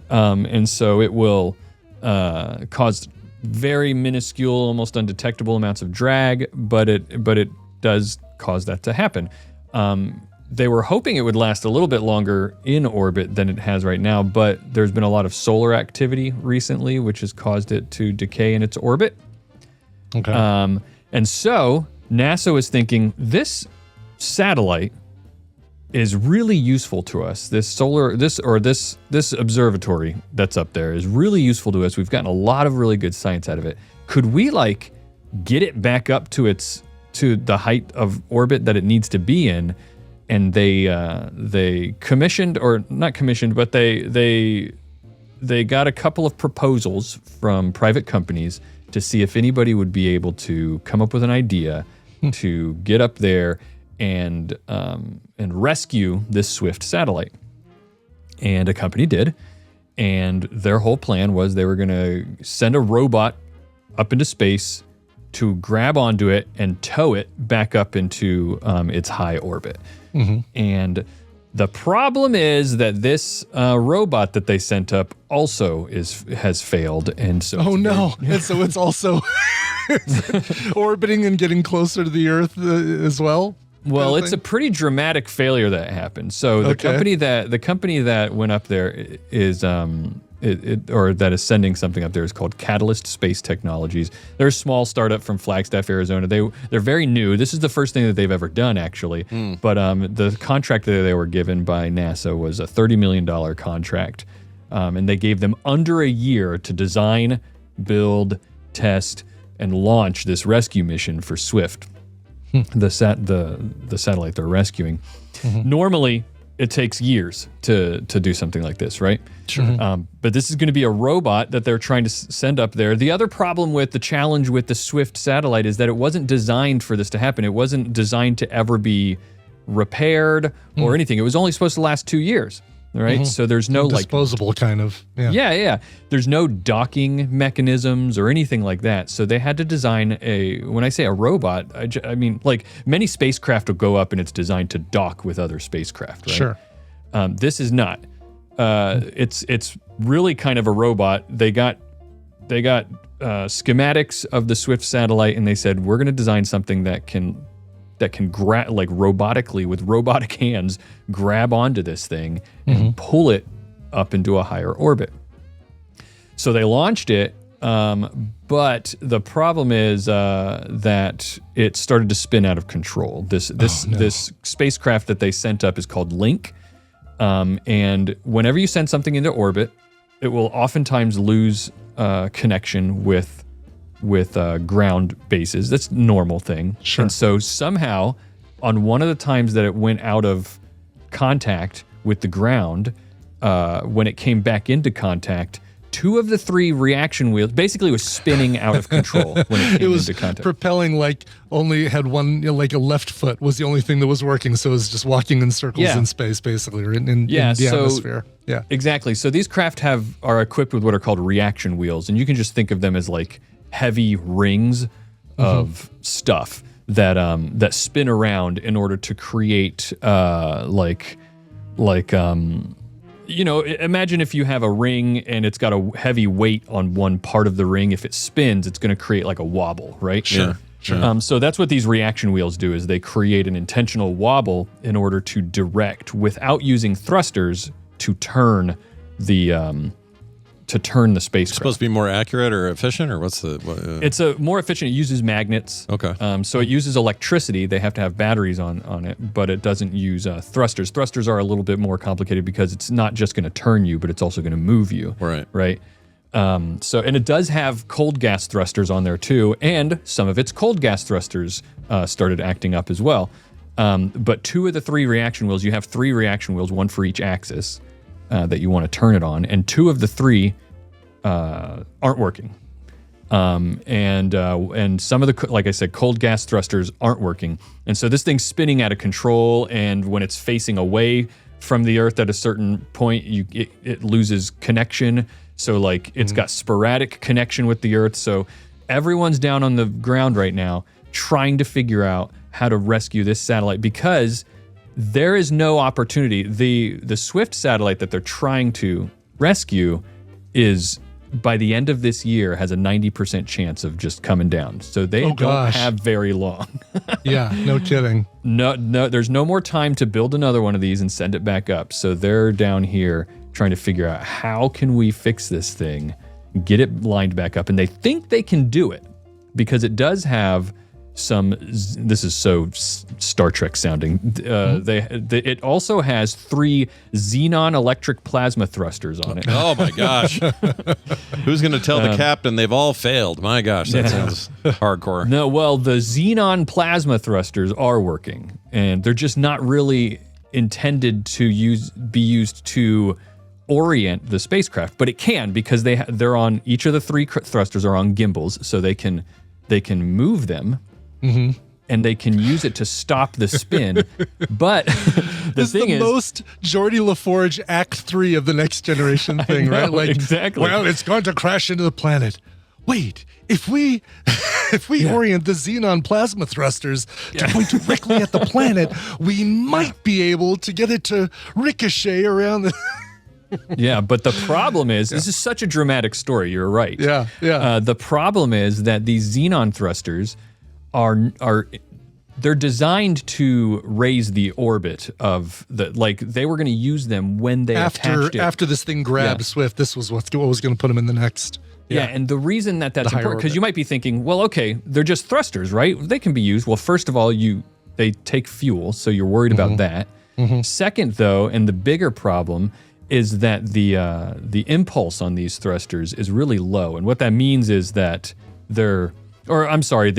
And so it will cause very minuscule, almost undetectable amounts of drag, but it does cause that to happen. They were hoping it would last a little bit longer in orbit than it has right now, but there's been a lot of solar activity recently, which has caused it to decay in its orbit. Okay. And so NASA was thinking, this satellite is really useful to us. This observatory that's up there is really useful to us. We've gotten a lot of really good science out of it. Could we get it back up to the height of orbit that it needs to be in? And they commissioned, or not commissioned, but they got a couple of proposals from private companies to see if anybody would be able to come up with an idea to get up there and rescue this Swift satellite. And a company did, and their whole plan was they were going to send a robot up into space to grab onto it and tow it back up into its high orbit. And the problem is that this robot that they sent up also has failed, and so and so it's also orbiting and getting closer to the Earth as well. Well, it's a pretty dramatic failure that happened. So the company that went up there is that is sending something up there is called Catalyst Space Technologies. They're a small startup from Flagstaff, Arizona. They're very new. This is the first thing that they've ever done, actually. But the contract that they were given by NASA was a $30 million contract, and they gave them under a year to design, build, test, and launch this rescue mission for Swift. The satellite they're rescuing. Normally, it takes years to do something like this, right? Sure. But this is going to be a robot that they're trying to send up there. The other problem with the challenge with the Swift satellite is that it wasn't designed for this to happen. It wasn't designed to ever be repaired or anything. It was only supposed to last 2 years. Right, so there's no disposable kind of. Yeah. There's no docking mechanisms or anything like that. So they had to design when I say a robot, I mean like many spacecraft will go up and it's designed to dock with other spacecraft. Right? Sure. This is not. It's really kind of a robot. They got schematics of the Swift satellite, and they said we're going to design something that can robotically with robotic hands grab onto this thing and pull it up into a higher orbit. So they launched it, but the problem is that it started to spin out of control. This spacecraft that they sent up is called Link, and whenever you send something into orbit, it will oftentimes lose connection with ground bases. That's a normal thing. Sure. And so somehow, on one of the times that it went out of contact with the ground, when it came back into contact, 2 of the 3 reaction wheels basically was spinning out of control when it came into contact. Propelling only had one, a left foot was the only thing that was working. So it was just walking in circles in space, basically, or in the atmosphere. Yeah, exactly. So these craft are equipped with what are called reaction wheels, and you can just think of them as heavy rings of stuff that spin around in order to create imagine if you have a ring and it's got a heavy weight on one part of the ring. If it spins, it's going to create a wobble, right? Sure. So that's what these reaction wheels do, is they create an intentional wobble in order to direct, without using thrusters, to turn the spacecraft. It's supposed to be more accurate or efficient, or what's the? It's more efficient. It uses magnets. Okay. So it uses electricity. They have to have batteries on it, but it doesn't use thrusters. Thrusters are a little bit more complicated because it's not just going to turn you, but it's also going to move you. Right. Right. And it does have cold gas thrusters on there too, and some of its cold gas thrusters started acting up as well. But 2 of the 3 reaction wheels, you have 3 reaction wheels, 1 for each axis that you want to turn it on, and 2 of the 3 aren't working. And some of the, like I said, cold gas thrusters aren't working. And so this thing's spinning out of control, and when it's facing away from the Earth at a certain point, it loses connection. So like it's got sporadic connection with the Earth. So everyone's down on the ground right now trying to figure out how to rescue this satellite, because there is no opportunity. The Swift satellite that they're trying to rescue is, by the end of this year, has a 90% chance of just coming down. So they don't have very long. Yeah, no kidding. No, there's no more time to build another one of these and send it back up. So they're down here trying to figure out, how can we fix this thing, get it lined back up. And they think they can do it because it does have some, this is so Star Trek sounding. It also has 3 xenon electric plasma thrusters on it. Oh my gosh. Who's going to tell the captain they've all failed? My gosh, that sounds hardcore. No, well, the xenon plasma thrusters are working, and they're just not really intended to be used to orient the spacecraft, but it can, because they're on, each of the 3 thrusters are on gimbals, so they can move them. Mm-hmm. And they can use it to stop the spin. But the thing is, most Geordie LaForge Act 3 of the Next Generation thing, right? Like, exactly. Well, it's going to crash into the planet. Wait, if we orient the xenon plasma thrusters to point directly at the planet, we might be able to get it to ricochet around the. Yeah, but the problem is, this is such a dramatic story. You're right. Yeah. The problem is that these xenon thrusters they're designed to raise the orbit of the, like, they were going to use them when they attached it. After this thing grabbed Swift, this was what was going to put them in the next. Yeah, and the reason that's important, because you might be thinking, well, okay, they're just thrusters, right? They can be used. Well, first of all, they take fuel, so you're worried about that. Mm-hmm. Second, though, and the bigger problem is that the impulse on these thrusters is really low, and what that means is that the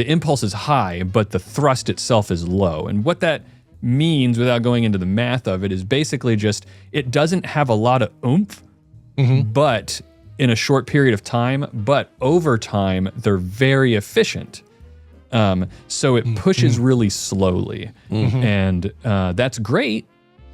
impulse is high, but the thrust itself is low. And what that means, without going into the math of it, is basically just, it doesn't have a lot of oomph, but in a short period of time, but over time, they're very efficient. So it pushes really slowly. And that's great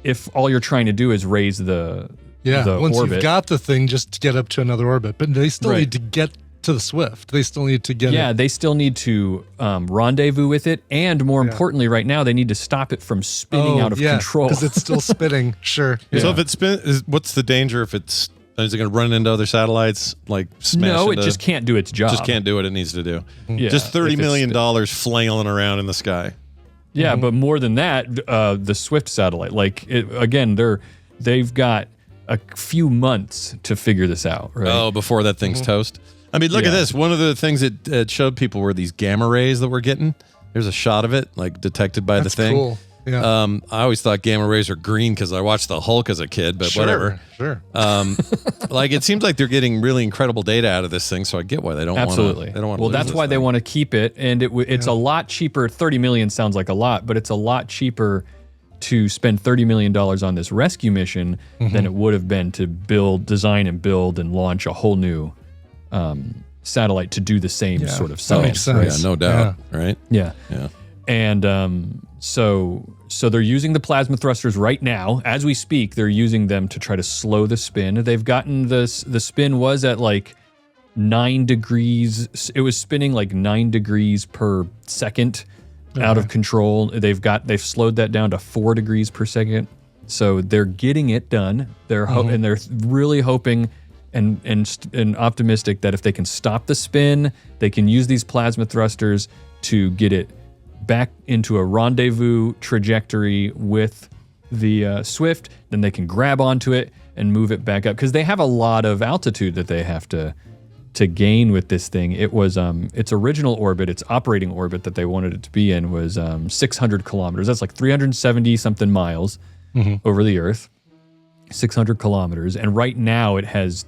if all you're trying to do is raise the once orbit. You've got the thing, just to get up to another orbit. But they still need to get to the Swift. They still need to get it. They still need to rendezvous with it, and more importantly, right now, they need to stop it from spinning out of control. Because it's still spinning. Sure. So if it spins, what's the danger if is it going to run into other satellites, like smash No, it into, just can't do its job. Just can't do what it needs to do. Yeah, just $30 million flailing around in the sky. Yeah, but more than that, the Swift satellite, they've got a few months to figure this out, right? Oh, before that thing's toast. I mean, look at this. One of the things it showed people were these gamma rays that we're getting. There's a shot of it, like detected by the thing. Cool. Yeah. I always thought gamma rays are green because I watched the Hulk as a kid, but whatever. Sure. Like, it seems like they're getting really incredible data out of this thing, so I get why they don't want to. Absolutely. They don't want to. Well, that's why they want to keep it, and it's a lot cheaper. $30 million sounds like a lot, but it's a lot cheaper to spend $30 million on this rescue mission than it would have been to design and build and launch a whole new satellite to do the same sort of science. That makes sense. Yeah, no doubt. Right? Yeah. Yeah. And so they're using the plasma thrusters right now. As we speak, they're using them to try to slow the spin. They've gotten the spin was at like 9 degrees. It was spinning like 9 degrees per second out of control. They've slowed that down to 4 degrees per second. So they're getting it done. And they're really hoping and optimistic that if they can stop the spin, they can use these plasma thrusters to get it back into a rendezvous trajectory with the Swift. Then they can grab onto it and move it back up, because they have a lot of altitude that they have to gain with this thing. It was its original orbit, its operating orbit that they wanted it to be in was 600 kilometers. That's like 370 something miles over the Earth. 600 kilometers, and right now it has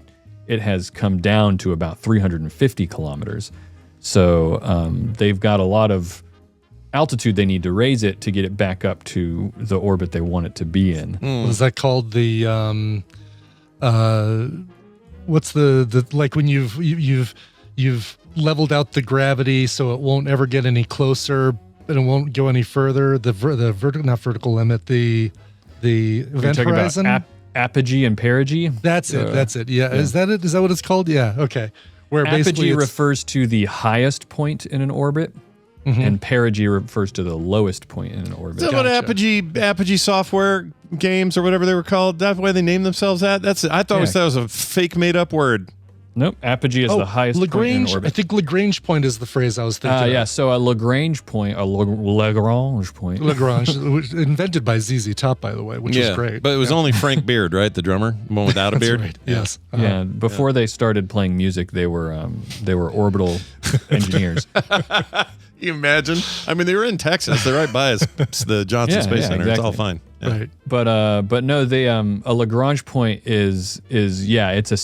come down to about 350 kilometers. So they've got a lot of altitude, they need to raise it to get it back up to the orbit they want it to be in. What is that called? The what's the like when you've leveled out the gravity so it won't ever get any closer and it won't go any further. The vertical, not vertical limit. The event horizon. About apogee and perigee. That's it. Yeah. Is that it? Is that what it's called? Yeah. Okay. Where basically apogee refers to the highest point in an orbit, and perigee refers to the lowest point in an orbit. Is that what Apogee software games or whatever they were called? That way they named themselves that? That's I thought that was a fake made up word. Nope. Apogee is the highest point in an orbit. I think Lagrange point is the phrase I was thinking. Yeah. So a Lagrange point, Lagrange point. Lagrange, invented by ZZ Top, by the way, which is great. But it was only Frank Beard, right? The drummer, the one without a beard. Right. Yes. Yeah. Before they started playing music, they were orbital engineers. You imagine? I mean, they were in Texas. They're right by the Johnson Space Center. Exactly. It's all fine. Yeah. Right. But no, they a Lagrange point is it's a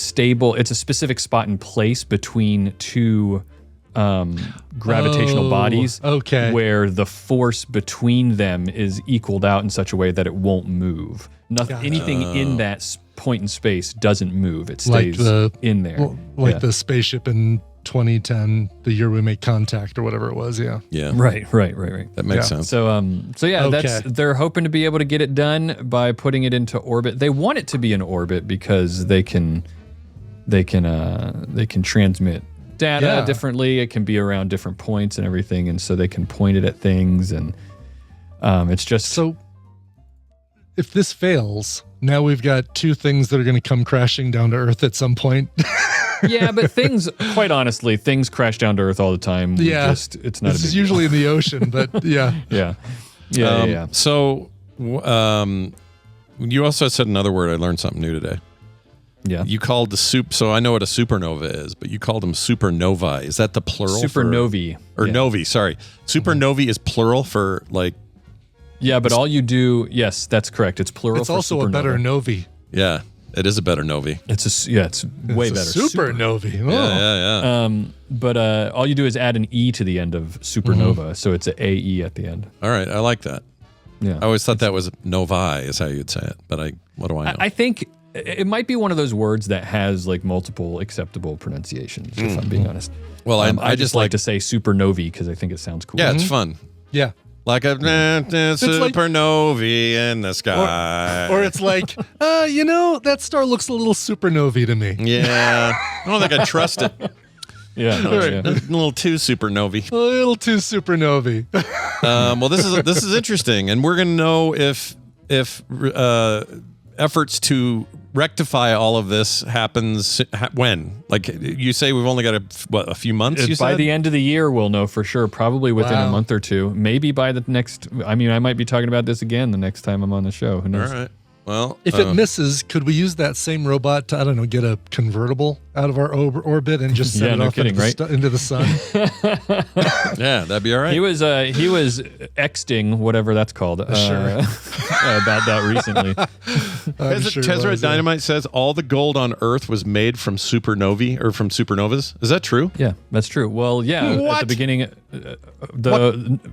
specific spot in place between two gravitational bodies. Okay. Where the force between them is equaled out in such a way that it won't move. Anything in that point in space doesn't move. It stays in there. The spaceship in 2010, the year we made contact or whatever it was. Yeah. Yeah. Right. That makes sense. So yeah, they're hoping to be able to get it done by putting it into orbit. They want it to be in orbit because they can transmit data differently. It can be around different points and everything, and so they can point it at things, and it's just so. If this fails, now we've got two things that are going to come crashing down to Earth at some point. Yeah, but quite honestly, things crash down to Earth all the time. Yeah. It's not. This is usually in the ocean, but yeah. Yeah. So, you also said another word. I learned something new today. Yeah. You called the so I know what a supernova is, but you called them supernovae. Is that the plural? Supernovae. Novae, sorry. Supernovae is plural for like. Yeah, but all you do, yes, that's correct. It's plural. It's also supernova. a better novae. Yeah. It is a better novae. It's way better. Supernovae. Oh. Yeah. But all you do is add an E to the end of supernova, so it's an AE at the end. All right, I like that. Yeah. I always thought that was novae is how you'd say it, but what do I know? I think it might be one of those words that has like multiple acceptable pronunciations, if I'm being honest. Well, I just like to say supernovae because I think it sounds cool. Yeah, it's fun. Yeah. Like a supernovae in the sky. Or it's like, that star looks a little supernovae to me. Yeah. I don't think I trust it. Yeah. A little too supernovae. A little too supernovae. Well, this is interesting, and we're going to know if efforts to rectify all of this happens when? Like you say, we've only got a few months. By the end of the year, we'll know for sure. Probably within a month or two. Maybe by the next. I mean, I might be talking about this again the next time I'm on the show. Who knows? All right. Well, if it misses, could we use that same robot to, I don't know, get a convertible out of our orbit and just send it off into the sun? Yeah, that'd be all right. He was exting, whatever that's called. Sure. About that recently. Tezzeret Dynamite says all the gold on Earth was made from supernovae or from supernovas. Is that true? Yeah, that's true. Well, yeah. What? At the beginning,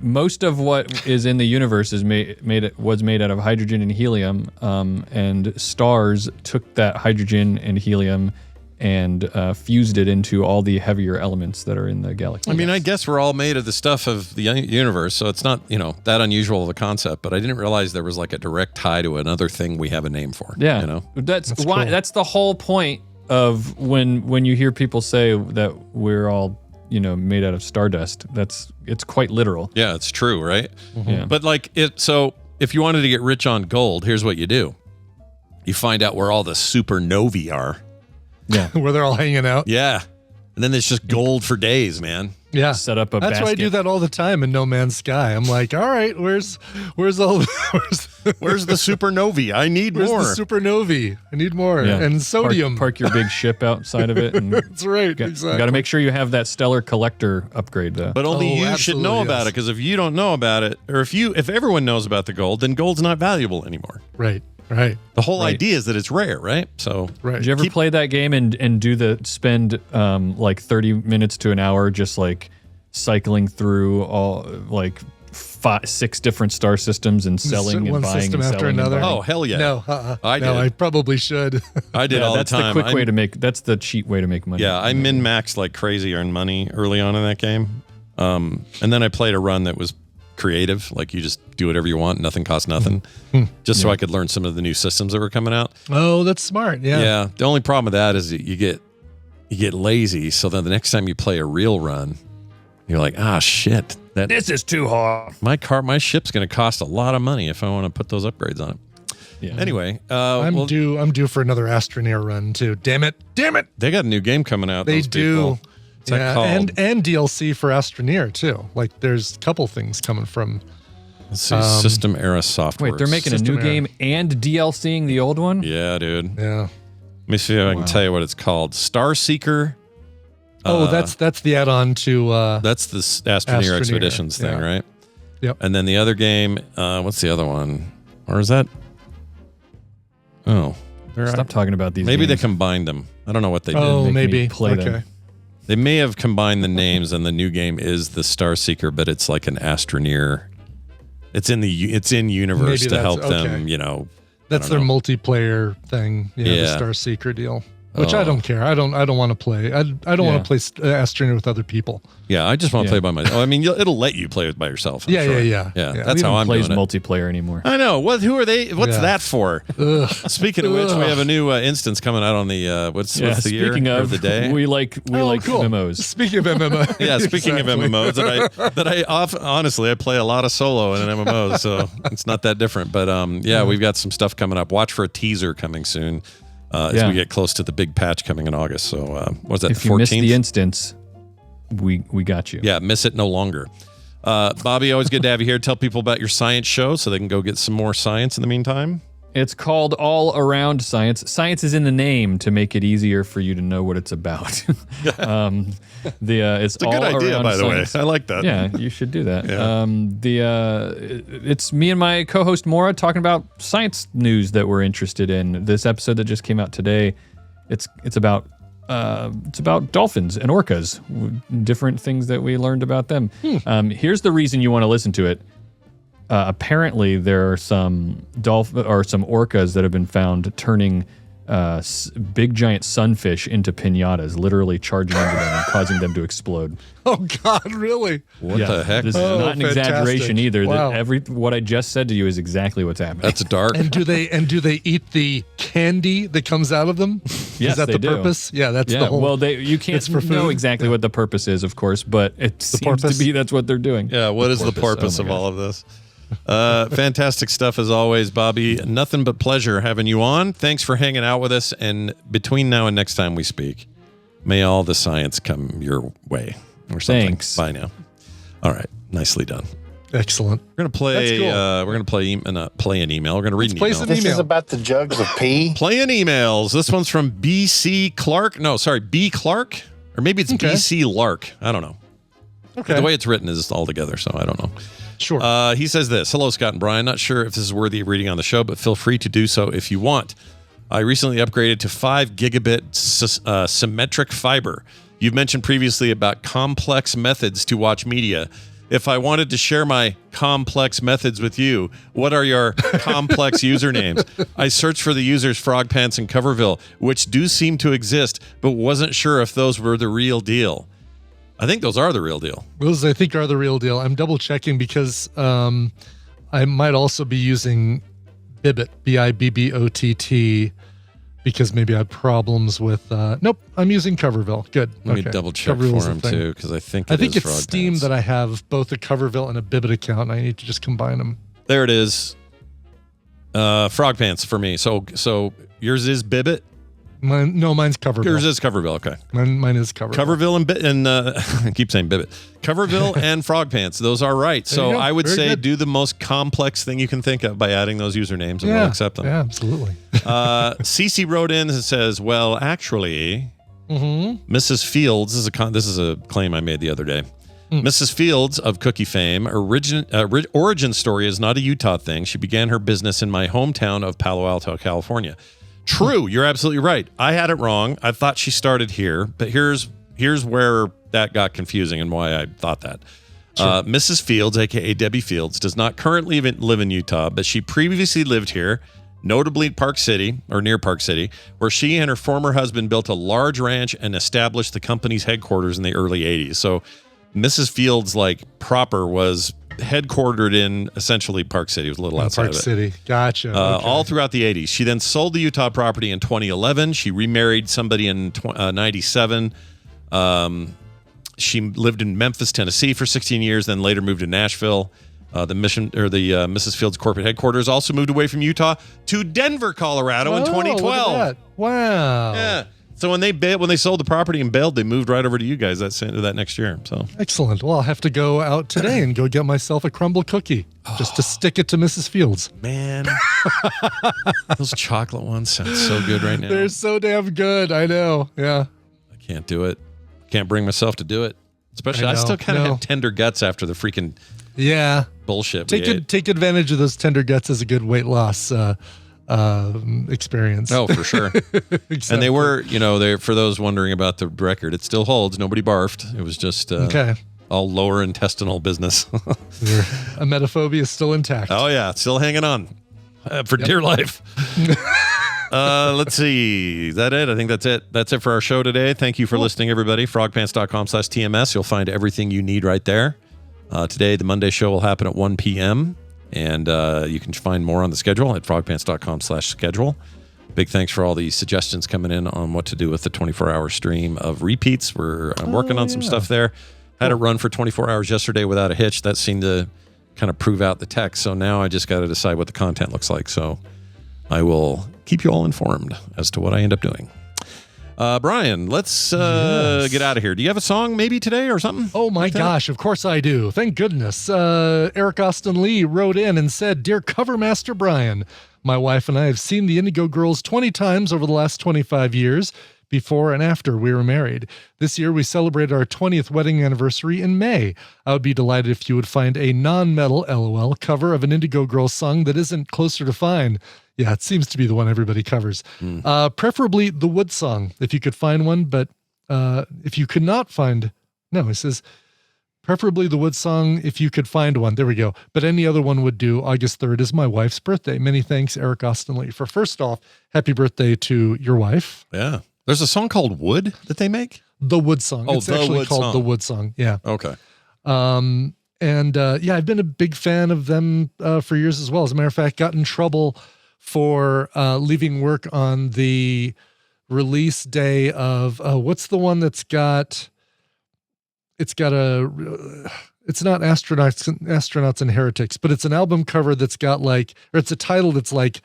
most of what is in the universe was made out of hydrogen and helium, and stars took that hydrogen and helium and fused it into all the heavier elements that are in the galaxy. I mean, I guess we're all made of the stuff of the universe, so it's not, that unusual of a concept, but I didn't realize there was like a direct tie to another thing we have a name for. Yeah. That's why cool. That's the whole point of when you hear people say that we're all, made out of stardust. It's quite literal. Yeah, it's true, right? Mm-hmm. Yeah. But so if you wanted to get rich on gold, here's what you do. You find out where all the supernovae are. Yeah. Where they're all hanging out. Yeah. And then there's just gold for days, man. Yeah. Set up a That's basket. why I do that all the time in No Man's Sky. I'm like, all right, where's the supernovae? I need more. Where's the supernovae? I need more. Yeah. And sodium. Park your big ship outside of it. And That's right. Exactly. You got to make sure you have that stellar collector upgrade, though. But only you should know about it, because if you don't know about it, or if everyone knows about the gold, then gold's not valuable anymore. Right. The whole idea is that it's rare, right? So, right. Did you ever play that game and spend like 30 minutes to an hour just like cycling through all like 6 different star systems and selling and one buying system and after selling and another. buying. Oh, hell yeah. No, I no, did. I probably should. I did all the that's time. the quick way to make. That's the cheap way to make money. Yeah, I min-maxed like crazy, earned money early on in that game. And then I played a run that was creative, like you just do whatever you want, nothing costs nothing, just so I could learn some of the new systems that were coming out. Oh, that's smart. Yeah. Yeah. The only problem with that is that you get lazy, so then the next time you play a real run, you're like, shit, This is too hard. my ship's going to cost a lot of money if I want to put those upgrades on it. Yeah. Anyway, I'm due for another Astroneer run too. Damn it. they got a new game coming out. They those do. people. What's that called? And DLC for Astroneer too. Like there's a couple things coming from. Let's see, System Era Software. Wait, they're making a new System game and DLCing the old one? Yeah, dude. Yeah. Let me see if I can tell you what it's called. Star Seeker. Oh, that's the add-on to. That's the Astroneer Expeditions thing, right? Yep. And then the other game, what's the other one? Or is that? Oh, Stop talking about these. maybe games. they combined them. I don't know what they did. Oh, Make me maybe. play them. Okay. They may have combined the names, and the new game is the Star Seeker, but it's like an Astroneer. It's in universe Maybe to help that's- them, okay. That's don't their know. multiplayer thing. Yeah, Yeah. the Star Seeker deal. Which Oh. I don't care. I don't want to play. I don't want to play Astroneer with other people. Yeah, I just want to Yeah. play by myself. I mean, it'll let you play it by yourself. I'm Yeah, sure. yeah. That's Who how even I'm plays doing it. multiplayer anymore. I know. Who are they? What's Yeah. that for? Ugh. Speaking of which, we have a new instance coming out on the what's the year speaking or of the day? we like Cool. MMOs. Speaking of MMO. Yeah, speaking Exactly. of MMOs, honestly I play a lot of solo in an MMO, so it's not that different. But we've got some stuff coming up. Watch for a teaser coming soon as we get close to the big patch coming in August. So what's that? If The you 14th? missed the instance, we got you. Yeah, miss it no longer. Bobby, always good to have you here. Tell people about your science show so they can go get some more science in the meantime. It's called All Around Science. Science is in the name to make it easier for you to know what it's about. It's It's a all good idea, around by the science. way. I like that. Yeah, you should do that. Yeah. It's me and my co-host Maura talking about science news that we're interested in. This episode that just came out today, it's about dolphins and orcas, different things that we learned about them. Here's the reason you want to listen to it. Apparently, there are some orcas that have been found turning big giant sunfish into piñatas, literally charging into them and causing them to explode. Oh God, really? What the heck? This is Oh, not an exaggeration fantastic. either. Wow. What I just said to you is exactly what's happening. That's dark. And do they eat the candy that comes out of them? Yes, is that they the do. purpose? Yeah, that's the whole. Well, you can't it's for know food? exactly what the purpose is, of course, but it seems porpoise? to be that's what they're doing. Yeah, what is the porpoise. purpose Oh my of gosh. all of this? Fantastic stuff as always, Bobby. Nothing but pleasure having you on. Thanks for hanging out with us. And between now and next time we speak, may all the science come your way or something. Thanks. Bye now. All right. Nicely done. Excellent. We're gonna play. That's cool. We're gonna play an email. We're gonna read an play email. some This is email. about the jugs of pee. Playing emails. This one's from BC Clark. No, sorry, B Clark, or maybe it's Okay. BC Lark. I don't know. Okay. The way it's written is all together, so I don't know. Sure. He says this. Hello, Scott and Brian. Not sure if this is worthy of reading on the show, but feel free to do so if you want. I recently upgraded to 5 gigabit symmetric fiber. You've mentioned previously about complex methods to watch media. If I wanted to share my complex methods with you, what are your complex usernames? I searched for the users Frog Pants and Coverville, which do seem to exist, but wasn't sure if those were the real deal. I think those are the real deal. Those I think are the real deal. I'm double checking because I might also be using Bibbot, Bibbott, because maybe I had problems with. Nope, I'm using Coverville. Good. Let me Okay. double check Coverville's for a him thing. too, because I think I think is it's Frog Steam Pants. that I have both a Coverville and a Bibbot account, and I need to just combine them. There it is. Frog Pants for me. So yours is Bibbot. Mine's Coverville. Yours is Coverville. Okay. Mine is Coverville. Coverville and I keep saying Bibbit. Coverville and Frog Pants. Those are right. There you So go. I would Very say good. do the most complex thing you can think of by adding those usernames, and Yeah, we'll accept them. Yeah, absolutely. Cece wrote in and says, "Well, actually, Mrs. Fields this is a claim I made the other day. Mrs. Fields of Cookie fame, origin story is not a Utah thing. She began her business in my hometown of Palo Alto, California. True, you're absolutely right. I had it wrong. I thought she started here, but here's where that got confusing and why I thought that. Mrs. Fields, aka Debbie Fields, does not currently live in Utah, but she previously lived here, notably Park City, or near Park City, where she and her former husband built a large ranch and established the company's headquarters in the early 80s. So Mrs. Fields, like proper, was headquartered in essentially Park City. It was a little outside Park of it. City. Gotcha. Okay. All throughout the 80s. She then sold the Utah property in 2011. She remarried somebody in 97. She lived in Memphis, Tennessee for 16 years, then later moved to Nashville. The Mrs. Fields corporate headquarters also moved away from Utah to Denver, Colorado in 2012. Look at that. Wow. Yeah. So when they sold the property and bailed, they moved right over to you guys that next year. So excellent. Well, I'll have to go out today and go get myself a crumble cookie just to stick it to Mrs. Fields. Man, those chocolate ones sound so good right now. They're so damn good. I know. Yeah. I can't do it. Can't bring myself to do it. Especially, I still kind of have tender guts after the freaking bullshit. Take advantage of those tender guts as a good weight loss experience. Oh, for sure. Exactly. And they were, for those wondering about the record, it still holds. Nobody barfed. It was just all lower intestinal business. Your emetophobia is still intact. Oh, yeah. Still hanging on for dear life. Let's see. Is that it? I think that's it. That's it for our show today. Thank you for listening, everybody. frogpants.com/TMS. You'll find everything you need right there. Today, the Monday show will happen at 1 p.m., and you can find more on the schedule at frogpants.com/schedule. Big thanks for all the suggestions coming in on what to do with the 24-hour stream of repeats. I'm working on some stuff there. Had it run for 24 hours yesterday without a hitch. That seemed to kind of prove out the tech. So now I just got to decide what the content looks like. So I will keep you all informed as to what I end up doing. Brian, let's get out of here. Do you have a song maybe today or something? Oh my gosh, of course I do. Thank goodness. Eric Austin Lee wrote in and said, "Dear Covermaster Brian, my wife and I have seen the Indigo Girls 20 times over the last 25 years, before and after we were married. This year we celebrated our 20th wedding anniversary in May. I would be delighted if you would find a non-metal LOL cover of an Indigo Girls song that isn't Closer to Fine." Yeah, it seems to be the one everybody covers. Preferably the Wood song, if you could find one. But if you could not find... No, it says, preferably the Wood song if you could find one. There we go. But any other one would do. August 3rd is my wife's birthday. Many thanks, Eric Austin Lee. For first off, happy birthday to your wife. Yeah. There's a song called Wood that they make? The Wood song. Oh, it's actually called The Wood song. Yeah. Okay. And I've been a big fan of them for years as well. As a matter of fact, got in trouble for leaving work on the release day of what's the one that's got it's not astronauts and heretics, but it's an album cover that's got it's a title that's like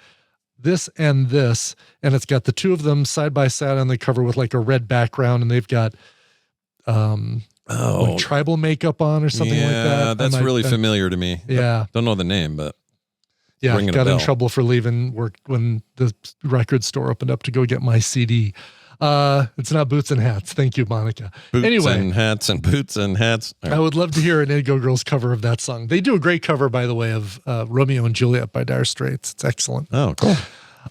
This and This, and it's got the two of them side by side on the cover with like a red background, and they've got like tribal makeup on or something like that. Yeah, that's really familiar to me. Yeah. Don't know the name, but yeah, got in trouble for leaving work when the record store opened up to go get my CD. It's not Boots and Hats. Thank you, Monica. Boots and hats and boots and hats. I would love to hear an Indigo Girls cover of that song. They do a great cover, by the way, of Romeo and Juliet by Dire Straits. It's excellent. Oh, cool.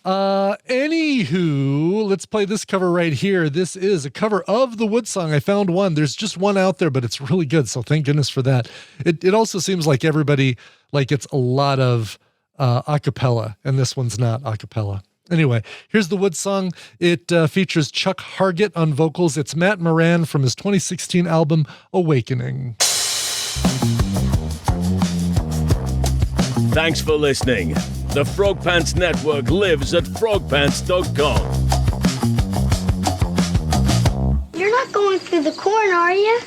Anywho, let's play this cover right here. This is a cover of the Wood song. I found one. There's just one out there, but it's really good. So thank goodness for that. It also seems like everybody, it's a lot of a cappella, and this one's not a cappella. Anyway, here's the Wood song. It features Chuck Hargett on vocals. It's Matt Moran from his 2016 album, Awakening. Thanks for listening. The Frog Pants Network lives at frogpants.com. You're not going through the corn, are you?